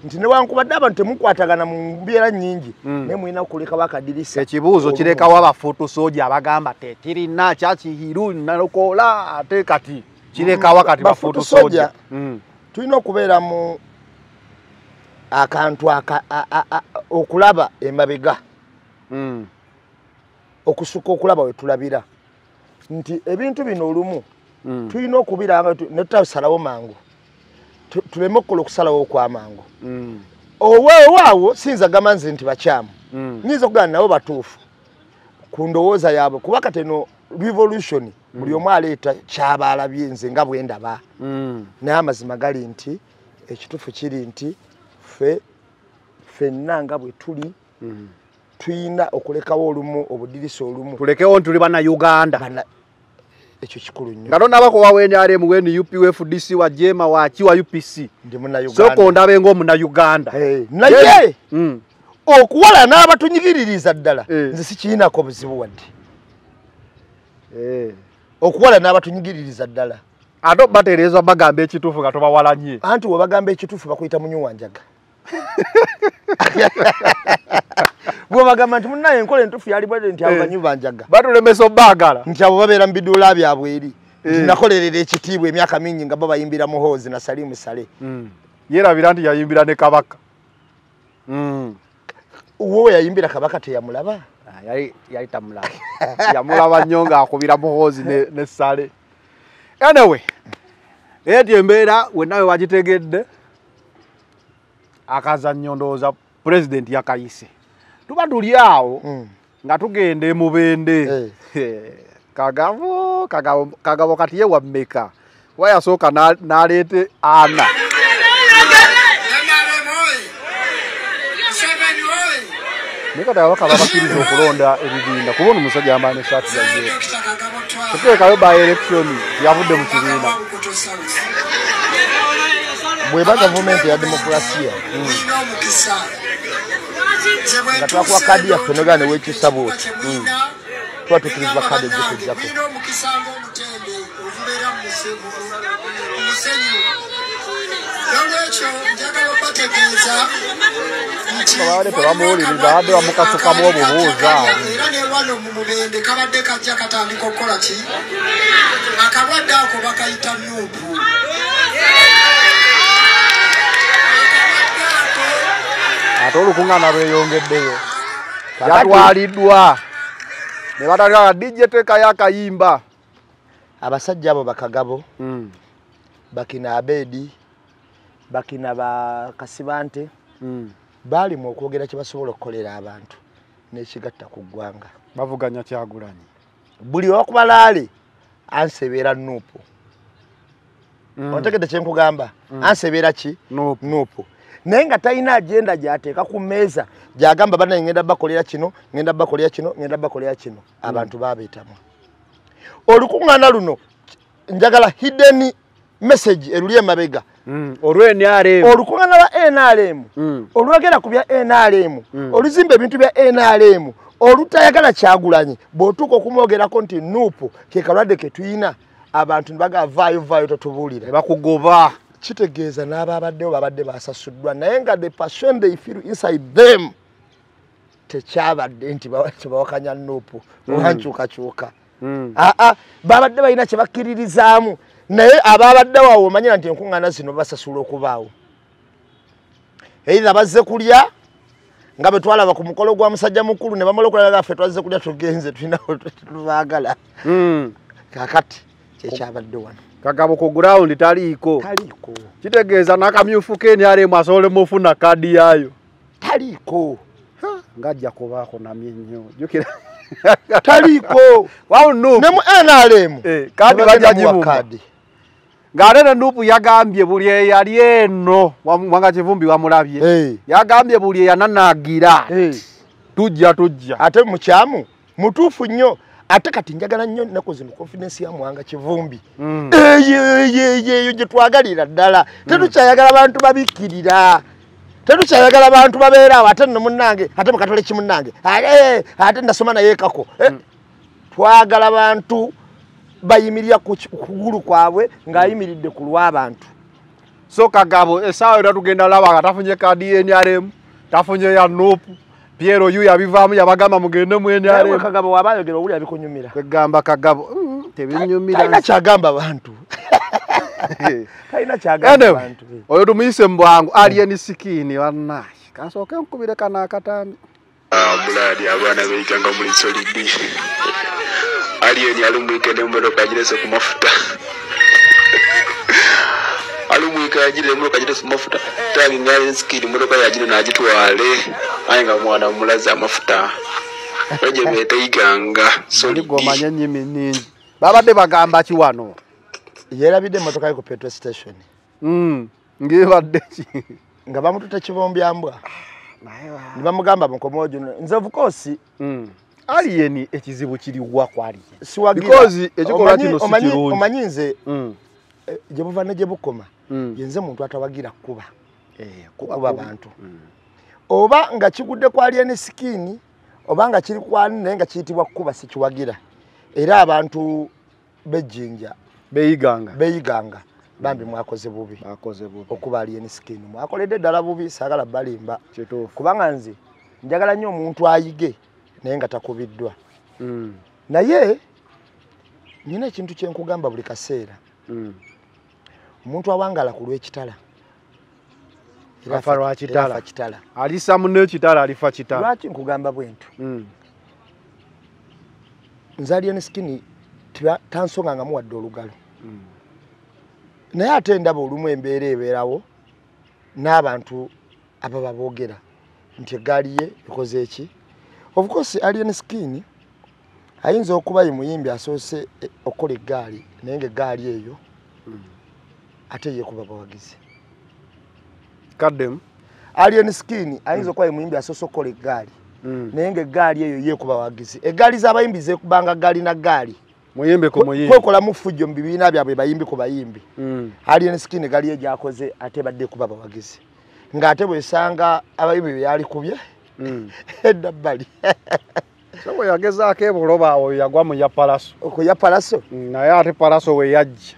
nti newankubadde abantu temukwatagana mu mbeera nnyingi naye mulina okulekawo akadirisa ekibuuzo kirekawo abafutusooja abagamba tekirina kyakihiru nalokola ate kati kirekawo kati bafutusooja tulina okubeera mu akantu okulaba emabega okusuka okulaba we tulabira nti ebintu bino olumu tulina okubiranga netutasalawo mangu tuleme okukola okusalawo okwamangu oweewaawo siyinza gamba nze nti bakyamu nyinza okugamba nabo batuufu ku ndowooza yaabwe kuba kati eno revolution buli omu aleeta kyaba alabye nze nga bwe ndaba naye amazima gali nti ekituufu kiri nti ffenna nga bwe tuli tuyina okulekawo olumu obudirisa olumu tulekewo ntuli bana Uganda ekyo kikulu nnyo ngalo nabako waweni RM weni UPFDC wa Jema wa Chiwa UPC ndi muna Uganda soko ndabe ngo muna Uganda naye okuwala n'abatunyigiririza ddala nze sikiinako buzibu wadde okuwala n'abatunyigiririza ddala ado baterezwa bagamba ekituufu nga tobawalanye anti we bagamba ekituufu bakuyita munyuwanjaga bwe bagamba nti munnaye enkola entuufu yali bwede nti abo banyuwanjaga batulemesa obbagala nti abo babeera mu biduula byabwe eri nakolerera ekitiibwa emyaka mingi nga bo bayimbira muhoozi na Salimu Sale yerabira nti yayimbira ne Kabaka uwo yayimbira Kabaka teyamulaba yali tamulaba yamulaba nnyo ng'akubira muhoozi ne Sale anyway eti embeera wenawe wagitegedde akazannyo ndowooza president yakayise tuba tuli awo nga tugenda emubende kagabo kati ye wammeka wayasooka n'aleete ana Nika tawa kaba bakiriza okulonda ebibiina kubona omusajja ambaye esaati ya jeero tuteekayo by election yavudde mu kibiina bweba gavumenti ya demokrasia nga twakuwa kadi yaffe nogane wekyusa booti tuba tukirizibwa kadi ejjekujjako abawale tebamuwuliriza adde bamukasukamu obubuuza era ne wano mu mubende kabadde kajja katandika okukola ki akalwadde ako bakayita nuupu ate olukuŋŋaana lweyongeddeyo yatwaliddwa ne batandika DJ teekayo akayimba abasajja abo bakagabo bakina Abedi bakina ba Kasibante bali mu okwogera kye basobola okukolera abantu n'ekigatta ku ggwanga bavuganya Kyagulanyi buli wakubalaale ansebeera nuupu otegedde kye nkugamba ansebeera ki nuupu naye nga talina agenda gy'ateeka ku mmeeza gy'agamba bana ngenda bakolera kino ngenda bakolera kino ngenda bakolera kino abantu baabeetamu olukuŋŋaana luno njagala hidden message eruli emabega olw'NRM olukuŋŋaana lwa NRM olwogera ku bya NRM oluzimba ebintu bya NRM olutayagala Kyagulanyi bw'otuuka okumwogerako nti nuupu ke kalwadde ke tuyina abantu vaayo totubuulira bakugoba kitegeeza n'ababaddewo babadde basasuddwa naye nga the passion they feel inside them tekyabadde nti tebawakanya nuupu obankyukakyuka babadde balina kye bakkiririzaamu naye ababaddewo awo omanyira nti enkuŋŋaana zino basasula okubaawo eitha bazze kulya nga bwe twalaba ku mukolo gwa musajja mukulu ne bamala okulaba gaffe twazze kulya tugenze tulina tubaagala kakati kyekyabadde wano kagabo ku ground taliiko kitegeeza n'akamyufu KNRM asobole mufuna kadi yaayo taliiko ngajja kubaako namye nnyo jukira taliiko wawuno ne mu NRM kadi bajjagimuwa ng'ate ne Nuupu yagambye buli eyali eno wanga Kivumbi wamulabye yagambye buli eyananaagira tujja ate mukyamu mutuufu nnyo ate kati njagala nnyo nnaku zino confidence ya Mwanga Kivumbi eyo gye twagalira ddala tetukyayagala bantu babikkirira tetukyayagala bantu babeera awo ate nno munnange ate mukatole kimunnange ate nasoma naye kako twagala bantu bayimirira ku kugulu kwabwe ng'ayimiridde ku lw'abantu so Kagabo essaawa era tugenda laba nga tafunye kadi NRM tafunye ya Nuupu Piero yu yabivaamu yabagamba mugende mu NRM Kagabo wabayogera obuli abikunyumira kwegamba Kagabo tebinyumira talina kyagamba abantu talina kyagamba abantu oyo tumuyise mu bwangu alien sikini wannaye kansooke nkubire kana akatambi muladi abaana beikanga muli solidi alien alumwikende mmotoka agirese ku mafuta alumwika yagire mmotoka agirese ku mafuta tangi ngale sikini mmotoka yagire n'agitwale aye nga mwana mulazi amafuta oje beteiganga solidi gomanya nyimi ningi babadde bagamba ki wano yerabidde mmotoka ye ku petrol station ngibadde ki nga bamutute kibombya mbwa nibamugamba mukomojo nze of course alien ekizibu kiri wa kwali siwagira because ekikola kino sikirungi omanyinze je buva ne je bukoma yenze muntu atawagira kuba kuba abantu oba nga kigudde kwa alien skin oba nga kiri kwa nne nga kiyitibwa kuba sikiwagira era abantu bejinja beyiganga bambi mwakoze bubi okuba alien skin mwakoledde ddala bubi sagala balimba kubanga nze njagala nnyo omuntu ayige naye nga takubiddwa naye nina ekintu kyenkugamba buli kaseera omuntu awangala ku lw'ekitala afa lwakitala alisa munne ekitala alifa kitala lwaki nkugamba bwentu nze alien skin tansonga nga muwadde olugalo naye ate ndaba olumu embeera ebeerawo n'abantu ababa boogera nti eggaali ye ikoze eki of course alien skin ayinza okuba ye muyimbi asoose okukola eggaali naye ng'eggaali eyo ate yekuba bawagizi kaddem alien skin ayinza okuba ye muyimbi asoose okukola eggaali naye ng'eggaali eyo yekuba bawagizi eggaali z'abayimbi zekubanga ggaali na ggaali muyimbe ko muyimbe kwekola mufujjo mu bibiina byabwe bayimbi ku bayimbi alien skin gali ye gyakoze ate badde kuba bawagizi ng'ate bwesanga abayimbi byali kubye edda bbali so yagezaako ebuloba awo yagwa mu ya palaso okuya palaso naye ate palaso we yajja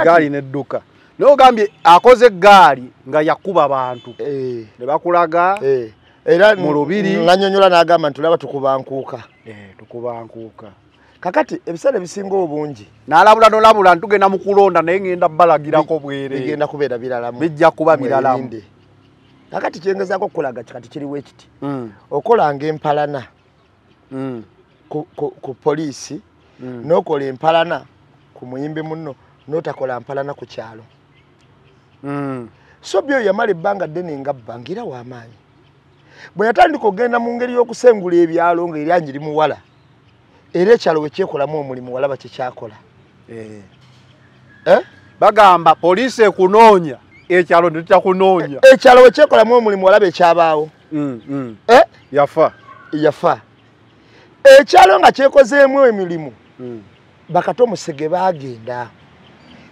gaali nedduka naye ogambye akoze eggaali nga yakuba abantu ne bakulaga era mu lubiri nanyonyola n'agamba nti olaba tukubankuuka tukubankuuka kakati ebiseera ebisinga obungi n'alabula nolabula ntugenda mu kulonda naye ngenda balagirako bwere bigenda kubeera biralamu bijja kuba biralamu kakati kyengezaako okukolaga kati kiriwo ekiti okolanga empalana ku poliisi n'okola empalana ku muyimbi munno n'otakola mpalana ku kyalo so byo yamala ebbanga ddene nga bbangira w'amaanyi bwe yatandika okugenda mu ngeri y'okusengula ebyalo ng'eryangi limuwala era ekyalo we kyekolamu omulimu walaba kyekyakola bagamba poliisi ekunoonya ekyalo tetyakunoonya ekyalo we kyekolamu omulimu walaba ekyabaawo yafa ekyalo nga kyekozeemu emirimu bakato Musege bagenda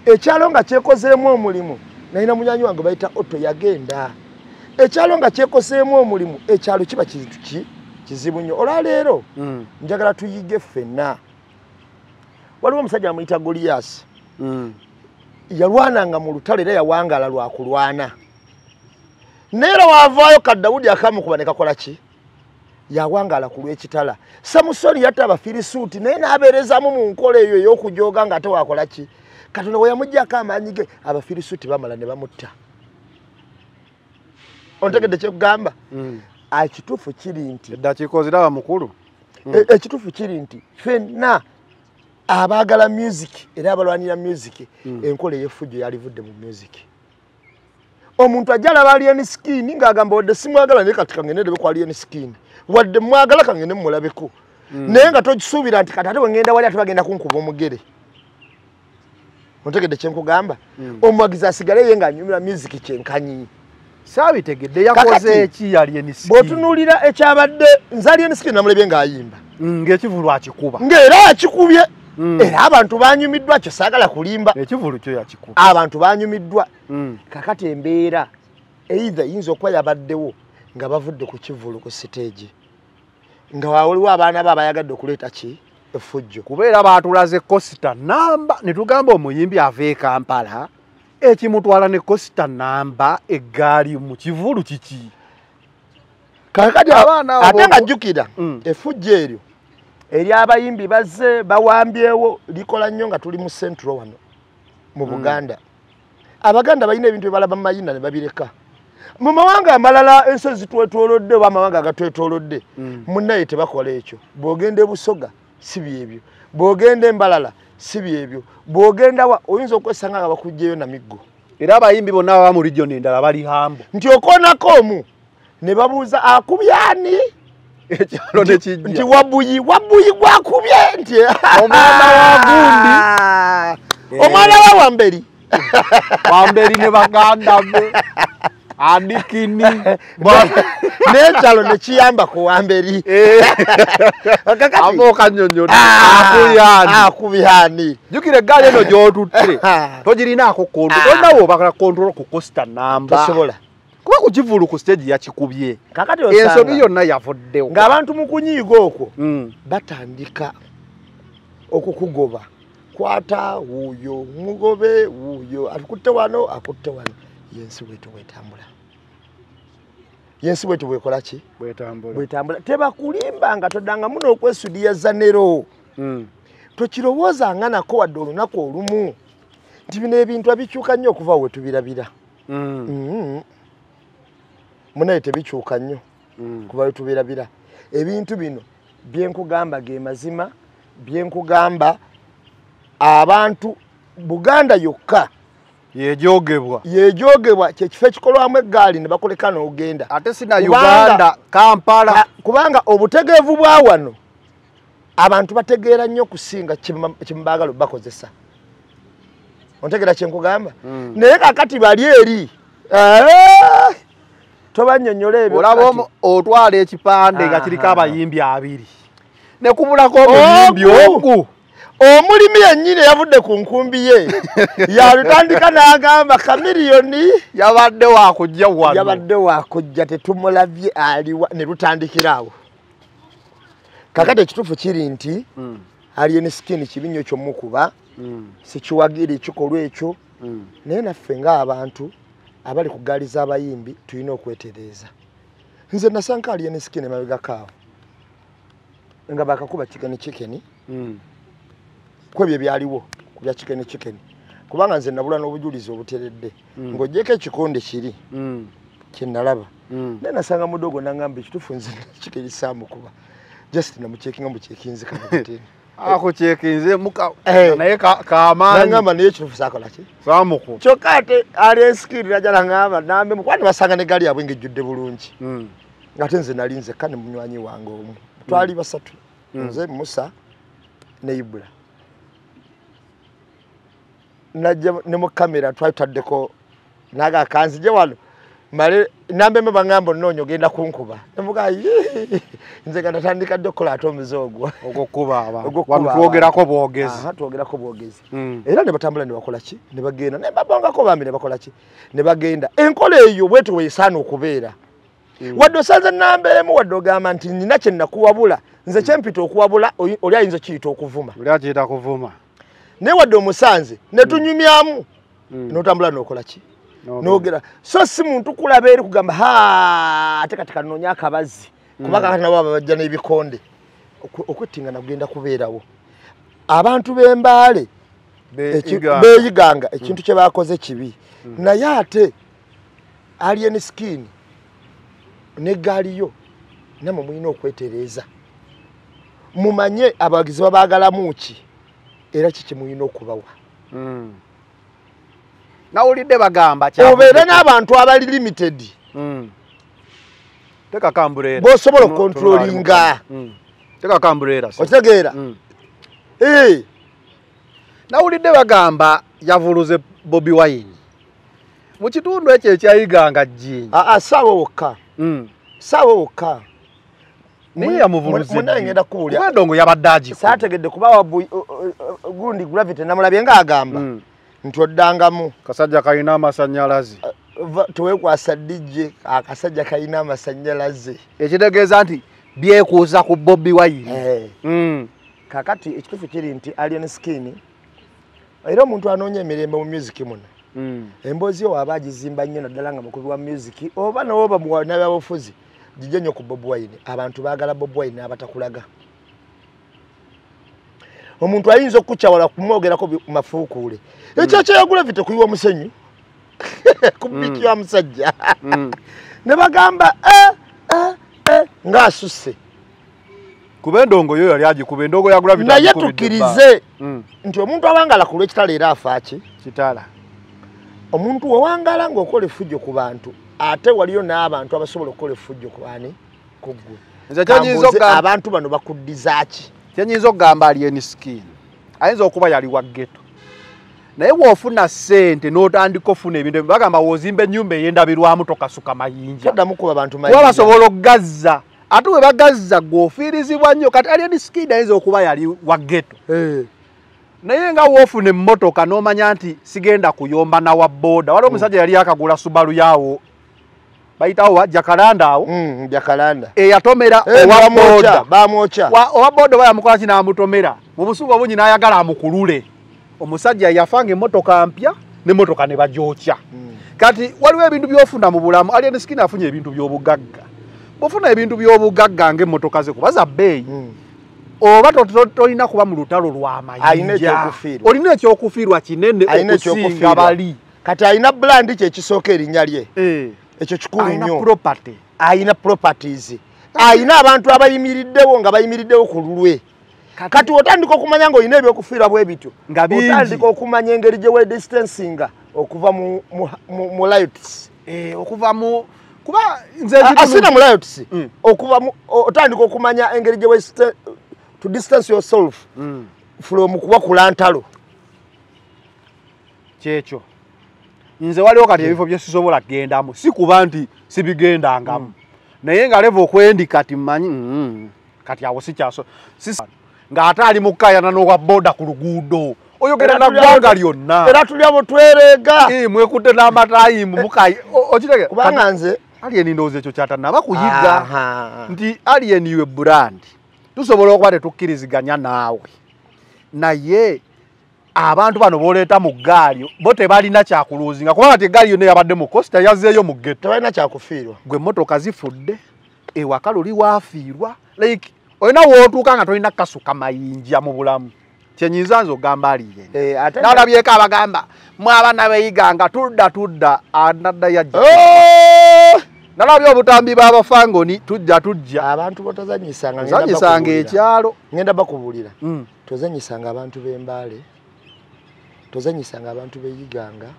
ekyalo nga kyekozeemu omulimu nalina munyanyi wange bayita Otto yagenda ekyalo nga kyekozeemu omulimu ekyalo kiba kintu kizibu nnyo olwaleero njagala tuyige ffenna waliwo omusajja amuyita Goliath yalwananga mu lutalo era yawangala lwakulwana neera waavaayo ka Dawudi akamukuba ne kakola ki yawangala ku lw'ekitala Samusoni yatta Abafirisuuti naye n'abeerezaamu mu nkola eyo ey'okujooga ng'ate wakola ki Katonda we yamuggyako amaanyi ge Abafirisuuti bamala ne bamutta ontegedde kyekugamba ekituufu kiri nti eddakikoziraba mukulu ekituufu kiri nti ffenna abaagala music era abalwanira music enkola ey'effujjo yalivudde mu music omuntu ajja alaba alien skin ng'agamba wadde simwagala naye kati kangende ndebe ku alien skin wadde mwagala kangende mmulabeko naye nga tokisuubira nti kati ate bwe ngenda wali ate bagenda kunkuba omugere ontegedde kyenkugamba omuwagizi asigale ye ng'anyumira music kyenkanyi saabitegedde yakoze eki alien skin bw'otunuulira ekyabadde nze alien skin namulebye ng'ayimba ng'ekivulu akikuba ng'era akikubye era abantu banyumiddwa kyo saagala kulimba ekivulu kyo yakikuba abantu banyumiddwa kakati embeera either yinza okuba yabaddewo nga bavudde ku kivulu ku siteegi nga waliwo abaana be abayagadde okuleeta ki effujjo kubeera baatulaze kosita namba ne tugamba omuyimbi ava e Kampala ekimutwala ne kosita namba eggaali mu kivulu kiki kakati ate nga jjukira effujjo eryo eri abayimbi bazze bawambyewo likola nnyo nga tuli mu Central wano mu Buganda abaganda balina ebintu byebalaba mu mayina ne babireka mu mawanga amalala ensozi twetolodde oba amawanga agatwetolodde munnaye tebakola ekyo bw'ogenda ebusoga si byebyo bw'ogenda embalala si byebyo bw'ogenda wa oyinza okwesanga nga bakugjeyo na miggo era abayimbi bonna baba mu region endala bali hambo nti okoonako omu ne babuuza akubyani ekyalo ne kijja nti wabuyi gwakubye nti omwana wa gundi omwana wa Wamberi Wamberi ne baganda be Adikini. N'ekyalo ne kiyamba kuwamberi. Abo kanyonyo. Akubihani. Jukire gale no jotutte. Tojirina ko kondo. Tonawo bakala control ku costa number. Tosobola. Kuba kukivulu ku stage ya kikubye. Kakati osanga. Ensobi yonna yavuddewo. Ng'abantu mu kunyiiga okwo batandika okukugoba. Kwata wuyo mugobe wuyo akutte wano yensi wetu wetambula. Yensi wetu wekola ki? Wetambula. Teba kulimba nga todanga muno okwesudiya zanero. Tokirowooza nga nako wadde olunaku olumu. Nti bino ebintu abikyuka nnyo okuva we tubirabira. Munaye tebikyuka nnyo kuva we tubirabira. Ebintu bino byenkugamba ge mazima, byenkugamba abantu Buganda yokka yejogebwa kyekifo ekikolwamu eggaali ne bakoleka n'ogenda. Ate sina Uganda, Kampala. Kubanga obutegeevu bwa wano abantu bategeera nnyo kusinga kimubaagala bakozesa. Ontegeera kye nkugamba? Naye kakati bali eri. Tobannyonnyola ebyo. Olaba otwala ekipande nga kiriko abayimbi 2. Ne kubulako omuyimbi ogu. Omulimi yennyini yavudde ku nkumbi ye. Yalutandika n'agamba kamiliyoni yabadde wakujja wano. Yabadde wakujja tetumulabye aliwa ne lutandikira awo. Kakati ekituufu kiri nti Alien Skin kibinyo ky'omukuba sikiwagiri kikolwa ekyo naye naffe ng'abantu abali ku gaali z'abayimbi tulina okwetereeza. Nze nasanka Alien Skin emabega kaawo nga bakakuba chicken kwebyo byaliwo kubya chicken kubanga nze nabula n'obujulizi obuteredde ng'ogyeko ekikonde kiri kyenalaba naye nasanga mudogo nangamba ekituufu nze nakikirisa mukuba just namucekinga mucekinze kabateni akucekinze muka naye kaamaanyi nangamba naye ekituufu sakola ki samuku kyokka ate Alien Skin najala ngamba nambe mukwani basanga ne gali yabwe ngejjudde bulungi ngate nze nalinze kane munywanyi wange omu twali basatu nze Musa ne Ibula najja ne mu kamera twataddeko naga kanzije wano male nambe mabangamba nonyo genda kunkuba navuga nze ganda tandika dokola atomizogwa ogokuba abantu twogerako bwogezi twogerako bwogezi era ne batambula ne bakola ki ne bagenda ne babongako bambi ne bakola ki ne bagenda enkola eyo bwetu weesana okubeera wadde osanze nambe emu wadde ogamba nti nina kye nakuwabula nze kyempita okuwabula oli ayinza kiyita okuvuma oli akiyita kuvuma ne wadde omusanze ne tunyumyamu n'otambula n'okola ki n'ogera so si muntu kulaba eri kugamba ate kati kanoonya akabazi kubanga kati nabo bajja n'ebikonde okwettinga nagenda kubeerawo abantu b'embaale beeyiganga ekintu kye baakoze kibi naye ate Alien Skin n'eggaaliyo namwe mulina okwetereeza mumanye abawagizi babaagalamu ki era kiki mulina okubawa nawulidde bagamba obeera n'abantu abali limited teka kambureera b'osobola okontrolinga teka kambureera okitegeera nawulidde bagamba yavuluze Bobi Wine mu kitundu ekyo ekyayiganga jjinji saawe wokka naye yamuvuluze munaye ngenda kuwulya kubadongo yabadde agiko saategedde kubawa gundi gravity namulabye ng'agamba nti oddangamu kasajja kalina amasannyalaze teweekwasa dijje akasajja kalina amasannyalaze ekitegeeza nti byekuusa ku Bobi Wine kakati ekituufu kiri nti Alien Skin era omuntu anoonya emirembe mu music muno emboozi yo waaba agizimba nnyo naddala nga mukubi wa music oba nawoba n'abyabufuzi gijja nnyo ku Bobi Wine abantu baagala Bobi Wine abatakulaga omuntu ayinza okukyawala kumwogerako mafuukuule ekyo kyeyagula vite kuyiwa omusenyu kubiki wa musajja ne bagamba ng'asusse kuba endongo yo yali agikuba endongo yagula vite naye tukkirize nti omuntu awangala ku lw'ekitala era afa ki kitala omuntu wawangala ng'okola effujjo ku bantu ate waliyo n'abantu abasobola okukola effujjo ku ani ku ggwe abantu bano bakuddiza ki kyenyinza okugamba Alien Skin ayinza okuba yali wa ghetto naye wofuna ssente n'otandika ofuna ebintu bagamba wozimba ennyumba ey'endabirwamu tokasuka mayinja toddamu kuba bantu mayinja kuba basobola okugazza ate we bagazza gw'ofiirizibwa nnyo kati Alien Skid ayinza okuba yali wa ghetto naye nga woofuna emmotoka n'omanya nti sigenda kuyomba nawa booda waliwo omusajja yali akagula Subaru yaawo bayitawo wa Jacaranda awo Jacaranda eyatomera owa booda bamwocha owa booda bayamukola kinamutomera mu busugu obungi n'ayagala amukulule omusajja yafanga emmotoka mpya n'emmotoka ne bagyokya kati waliwo ebintu by'ofuna mu bulamu Alien Skid afunye ebintu by'obugagga bw'ofuna ebintu by'obugagga ng'emmotoka ze kuba za bbeeyi oba tolina kuba mu lutalo lw'amayinja olina ekyokufiirwa kinene okusinga bali kati alina brand kyekisooka erinnya lye ekyo kikulu nnyo alina properties alina abantu abayimiriddewo nga bayimiriddewo ku lulwe kati otandika okumanya ng'olina ebyokufiirwa bwe bityo otandika okumanya engeri gye weedistancinga okuva mu lights okuva mu kuba nze asina mu lights okuva otandika okumanya engeri gye to distance yourself from kuba kulantalo kyekyo nze waliwo kati ebifo bye sisobola kugendamu si kuba nti sibigendangamu naye nga level okwendi kati mmanyi kati awo sikyaso ng'ate ali mu kukayana n'owa booda ku luguudo oyogera na ggwanga lyonna era tulya butwereega mwekutte n'amatayimu mukayi okirege kubanga nze Alien ndowooza ekyo kyatanaba kuyiga nti Alien iwe brand tusobola okuba tetukkiriziganya naawe naye abantu bano boleeta mu ggaali bo tebalina kyakuluuzinga kubanga teggaali yonna yabadde mu Costa yazzeeyo mu ghetto tebalina kyakufiirwa gwe emmotoka zifudde ewaka luli waafiirwa like olina wootuuka nga tolina kasuka mayinja mu bulamu kyenyinza nze ogamba Alien nalabyeko abagamba mwabana beyiganga tudda anadda yajja nalabye obutambi b'abafangoni tujja abantu botazanyisanga zanyisanga ekyalo ngenda bakubulira tozanyisanga abantu b'Embale tozanyisanga abantu beyiganga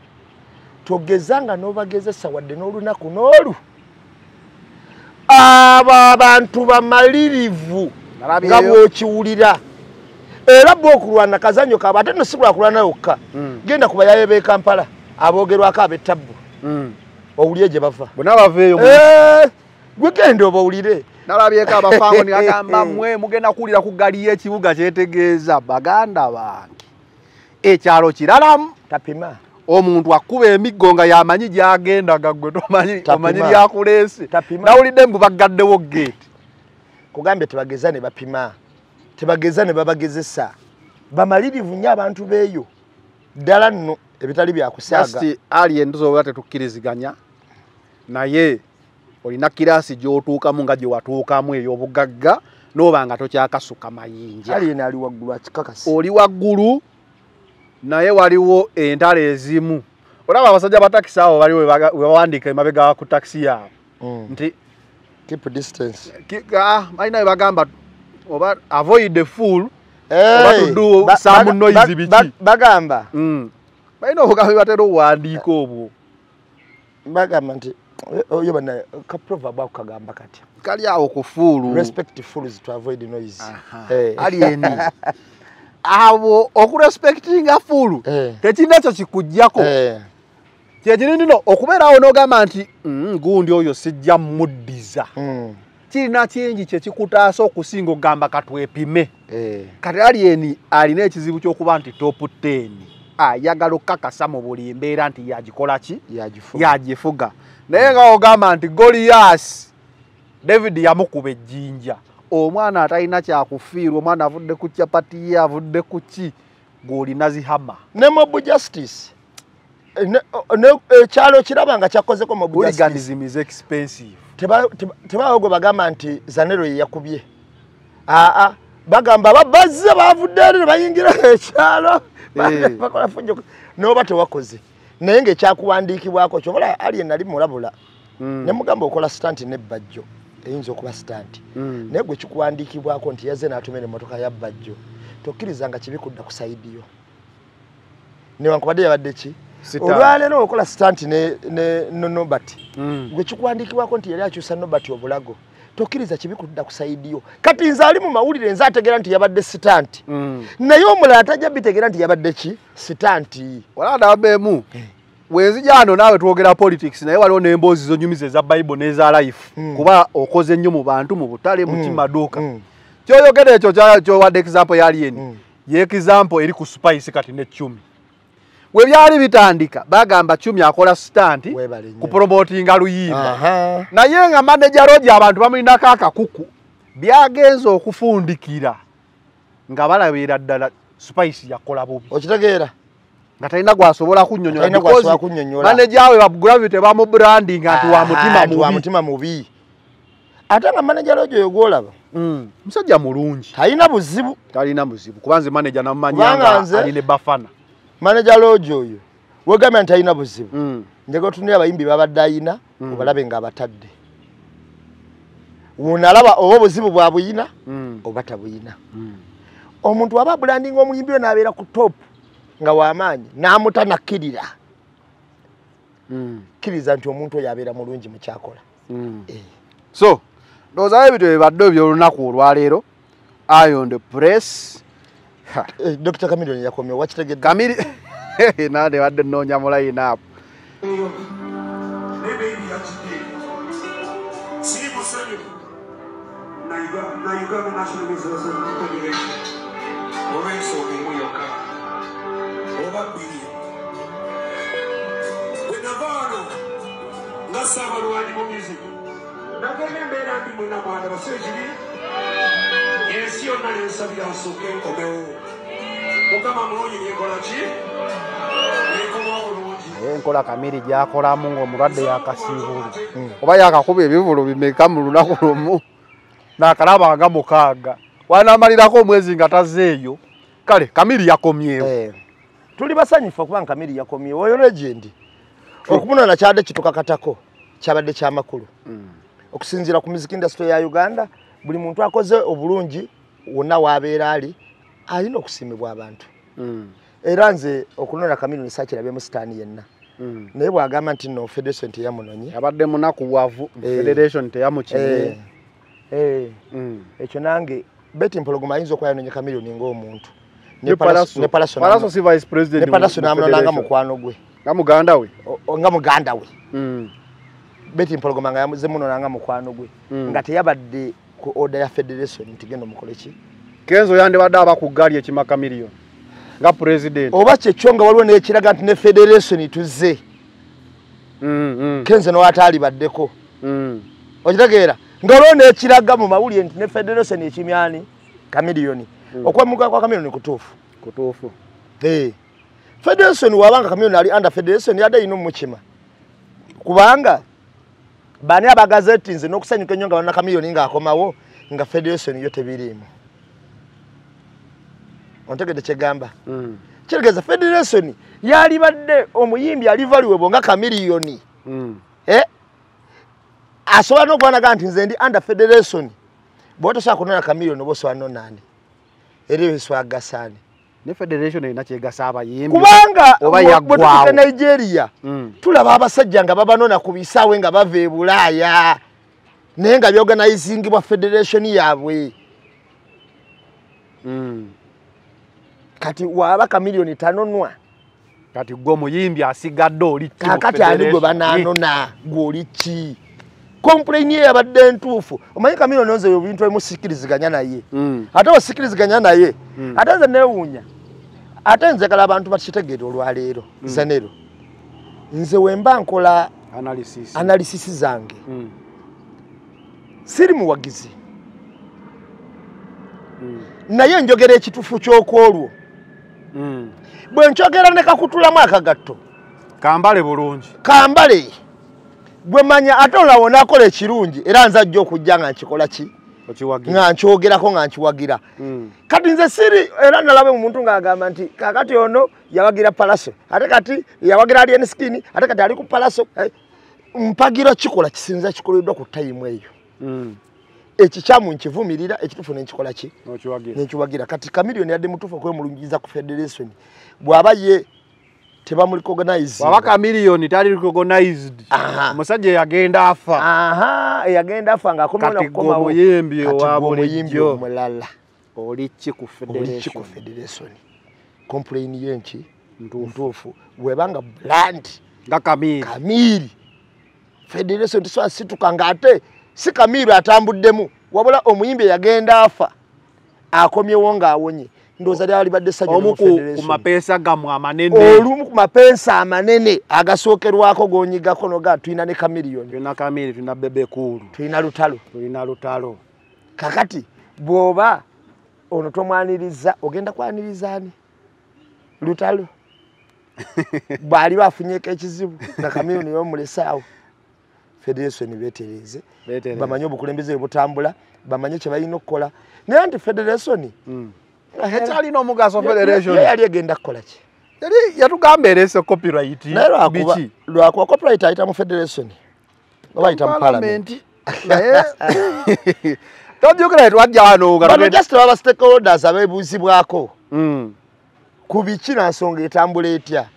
togezanga n'obagezesa wadde n'olunaku n'olu abo abantu bamalirivu nga bw'okiwulira era bw'okulwana kazanyo kaaba ate nosigula kulwana yokka genda kubayaye b'e Kampala aboogerwako ab'ettabbu owulire gye bava bonna baveeyo gwegenda obawulire nalabyeko abafangoni agamba mwe mugenda kuwulira ku ggali y'ekibuga kyetegeeza baganda bange ekyalo kiralamu tapima omuntu akuba emiggo nga yamanyi gyagenda gaggwe omanyi lyakuleese nawulidde mbu baggaddewo geeti kugambye tebageza ne bapima tebageza ne babagezesa bamalirivu nnyo abantu beeyo ddala nno ebitali byakusaaga Alien tusobola tetukkiriziganya naye olina kiraasi gy'otuukamu nga gye watuukamu ey'obugagga n'oba nga tokyakasuka mayinja Alien ali waggulu akikakasi oli waggulu naye waliwo entalo ezimu olaba abasajja ba takisi awo baliwo we bawandiika emabega ku takisi yaabwe nti keep distance balina we bagamba oba avoid the fool oba to do some noise biki bagamba balina obugambi batera obuwandiika obwo bagamba nti oyo bana ka proverb akagamba kati kali awo ku fool respect fools to avoid noise Alien abo okurespectinga fool tekina kyo kikujjako kyekinino okubeerawo n'ogamba nti gundi oyo sijja muddiza kirina kingi kyekikutaasa okusinga ogamba katwepime kati Alien alina ekizibu ky'okuba nti top 10 ayagala okukakasa mu buli mbeera nti yagikola ki yagifuga naye nga ogamba nti Goliath David yamukuba ejjinja omwana atalina kyakufiirwa omwana avudde ku kyapati ye avudde ku ki ng'olina zihama ne mob justice ekyalo kiraba nga kyakozeko mob justice hooliganism is expensive tebaawo gwe bagamba nti Zanero ye yakubye bagamba babazze bavudde eri ne bayingira ekyalo bakola fujjo n'oba tewakoze naye ng'ekyakuwandiikibwako kyobola Alien nali mulabula ne mugamba okola stunt n'ebbajjo eyinza okuba stunt naye gwe kikuwandiikibwako nti yazze n'atumira emmotoka ya bbajjo tokkirizanga kibi kudda ku sayidi yo newankubadde yabadde ki olwaleero okola stunt ne Nobati gwe kikuwandiikibwako nti yali akyusa Nobati obulago tokkiriza kibi kudda kusaidiyo kati nze ali mu mawulire nze ategera nti yabadde sitanti naye omulala tajja bitegera nti yabadde ki sitanti wala dabemu wenzijano nawe tuogera politics naye waliwo n'emboozi zonyumize za Bible n'eza life kuba okoze nnyo mu bantu mu butale mu kimaduka kyoyogera ekyo kyo wadde example yali eni ye example eri ku spice kati ne chumi we byali bitandika bagamba chumi akola stand ku promoting aluyimba naye nga manager roji abantu bamulina kaka kuku byagenzo okufundikira nga balabira ddala spice yakola bubi okitegeera nga talina gwasobola kunnyonnyola because manager we bagravity bamu branding anti wa mutima mubi ate nga manager roji yogolaba musajja mulungi talina buzibu kubanze manager namumanyanga ali ne bafana manager Lodge oyo wegamba nti alina buzibu njagala tunira abayimbi babadde ayina obalabe nga abatadde wonalaba oba buzibu bwa buyina oba tabuyina omuntu waba branding omuyimbi we nabeera ku top nga wamaanyi n'amutanakkirira kkiriza nti omuntu oyo abeera mulungi mu kyakola so ndowooza ebintu ebibadde ebyolunaku olwaleero Iron the Press Dr. Chameleon yakomye wakitegedde Kamili nade wadde nonya mulai napo Yes, you're not in Sabia, so can come. enkola Kamili gyakola mungo mulwadde yakasiibuli oba yakakuba ebivulu bimeka mu lunaku lumu nakalaba nga mukaaga wanamalirako omwezi nga tazeeyo kale Kamili yakomyewo tuli basanyufu okuba Kamili yakomyewo oyo legend okumunona kyadde kitukakatako kyabadde kyamakulu okusinziira ku music industry ya Uganda buli muntu akoze obulungi wonna wabeera ali alina okusiimibwa abantu era nze okunona Kamili nisakira bye musitani yenna naye bwagamba nti no federation teyamunonye abadde munaku wavu federation teyamukinye ekyo nange Betty Mpologoma ayinza okwayononye Kamili ng'omuntu ne Palaso si vice president ne Palaso namunonanga mukwano gwe nga muganda we Betty Mpologoma nga yamuze munonanga mukwano gwe nga teyabadde ku order ya federation nti genda mukoleki Kenzo yande wadde abakugali ekima Kamili nga president oba kyekyo nga waliwo n'ekiraga nti ne federation tuze Kenzo n'owataali baddeko okitegeera nga waliwo n'ekiraga mu mawulire nti ne federation ekimyani Kamili okwemuka kwa Kamili kutuufu federation wabanga Kamili ali under federation yadde ino mukima kubanga bani abagazeti nze n'okusanyuka ennyo nga bana Kamili nga akomawo nga federation yo tebiriimu ontegedde kyegamba kitegeeza federation yali badde omuyimbi ali valuable nga Kamili asobola n'okubanaga nti nze ndi under federation bw'otosobola kunona Kamili obosobola nonani era ebiswagasaani ne federation erina kyegasa abayimbi kubanga bwetutuuka Nigeria tulaba abasajja nga babanona ku bisaawe nga bava e Bulaaya naye nga byorganizingibwa federation yaabwe kati waba Kamili tanonwa kati gwe muyimbi asigadde oli kakati ali gwe bananona gwoli ki complain ye yabadde ntuufu omanyi Kamili nonze ebintu ebimusikiriziganya naye ate osikiriziganya naye ate nze neewuunya ate nze kala abantu bakitegeera olwaleero zanero nze wemba nkola analysis zange siri muwagizi naye njogera ekituufu ky'okwolwo bwe nkyogera ne kakutulamu akagatto kambale bulungi kambale gwe manya ate olawo nakola ekirungi era nze ajja okujja nga nkikola ki nga nkyogerako nga nkiwagira kati nze siri era nalabe omuntu ng'agamba nti kakati ono yawagira Palaso ate kati yawagira Alien Skin ate kati ali ku Palaso mpagira kikola kisinza kikoleddwa ku time eyo ekikyamu nkivumirira ekituufu nenkikola ki nenkiwagira kati Kamili yadde mutuufu okwemulungiza ku federation bw'aba ye tebamuli recognize wabaka million tali recognized musajja yagenda afa yagenda afa ngaakomona kukoma muyimbi wabulibyo mulala olichi ku federation complain yenchi ntuufu webanga brand nga kamiri federation tiswa situkanga ate si kamiri atambuddemu wabula omuyimbi yagenda afa akomyewo ngaawonye ndoza lyali badde sajja mu federation ku mapesa gamu amanene olumu ku mapesa amanene agasookerwako gonyiga kono ga tuina ne kamiliyoni tuna kamiri tuna bebe kulu tuina lutalo kakati bwoba ono tomwaniriza ogenda kwanirizaani lutalo bali bafunyeka ekizibu na kamiliyoni y'omulesaawo federation betereze bamanye obukulembeze butambula bamanye kye balina okukola naye nti federation Hechali no mugaso federation yali agenda kukola ki yali yatugamba erese copyright bichi lwako copyright ayita mu federation obayita mu parliament tojukira twajjano bano just baba stakeholders abebuzibwako kubichi nansonga etambula etya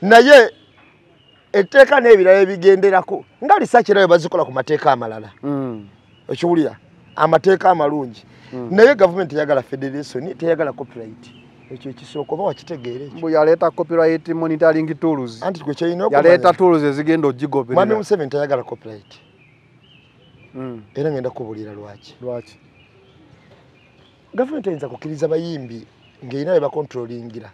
naye etteeka n'ebirala ebigenderako nga lisakirayo bazikola ku mateeka amalala ekiwulira amateeka amalungi naye government yagala federation teyagala copyright ekyo kisoko ba wakitegeere mbu yaleta copyright monitoring tools anti kwe kyino yaleta tools ezigenda ogigoberera Mwami Museveni teyagala copyright era ngenda kubulira lwaki government eyinza kukkiriza bayimbi ng'erina bye bacontrollingira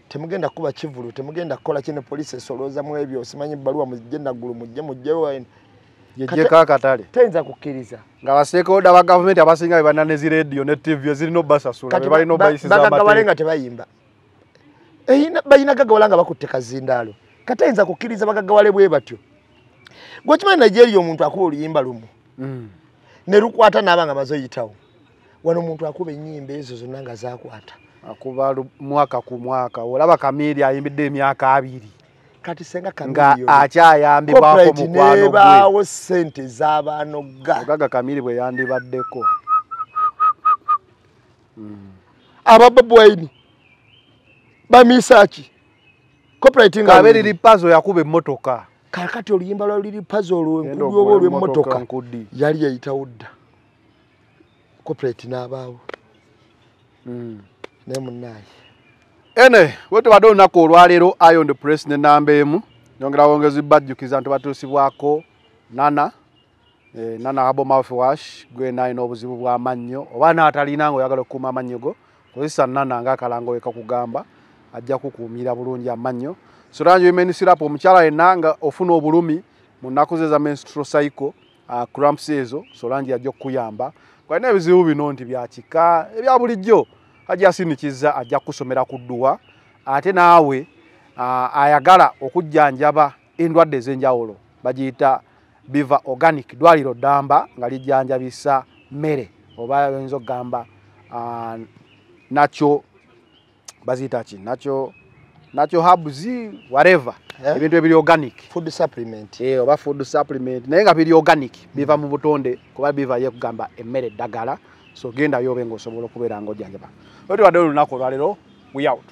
temugenda kuba kivulu temugenda kukola kino police esolooza mu ebyo simanyi bbaluwa mujje naggulu mujje yeje kakatale tayinza kukkiriza nga basekoda ba government abasinga be banane zi radio ne TV ezirino basasula be balino bayisiza bagagawalenga tebayimba bayina gagawalanga bakutte kazindaalo katayinza kukkiriza bagagawale bwe batyo gwokimanyi Nigeria omuntu akuba oluyimba lumu ne lukwata n'abanga mazoyitawo wano omuntu akuba ennyimba ezo zonna nga zakwata akuba mwaka ku mwaka olaba kamiri ayimbidde emyaka 2 kati senga kamiri nga akyayambibwako mu kwano gwe bawo sente z'abaanoga ogaga kamiri bwe yandibaddeko abababu waini bamisaaki copyrighting nga liri pazo yakuba emmotoka kakati oluyimba lwa liri pazo olw'enkudi oba olw'emmotoka yali yayitawo dda copyright n'abaawo ne munnaye ene wetu bado olunaku olwaleero Iron the Press ne namba emu nyongera wongezi bajjukiza nti batuusibwako Nana Nana Habo Mouthwash gwe naye n'obuzibu bw'amannyo oba n'atalina ng'oyagala okukuuma amannyo go kozesa Nana ng'akalango weka kugamba ajja kukuumira bulungi amannyo Solange Women Syrup omukyala yenna nga ofuna obulumi mu nnaku ze za menstrual cycle cramps ezo Solange ajja okuyamba kwalina ebizibu bino nti byakika ebya bulijjo ajja sinikiza ajja kusomera ku dduwa ate naawe ayagala okujjanjaba endwadde ez'enjawulo bagiyita Biva Organic dwaliro ddamba nga lijjanjabisa mmere oba ayinza okugamba nakyo baziyita ki nakyo herbs whatever ebintu ebiri organic food supplement oba food supplement naye nga biri organic biva mu butonde kuba biva ye kugamba emmere ddagala so genda yobe ng'osobola okubeera ng'ojjanjaba oti wadde olunaku olwaleero we out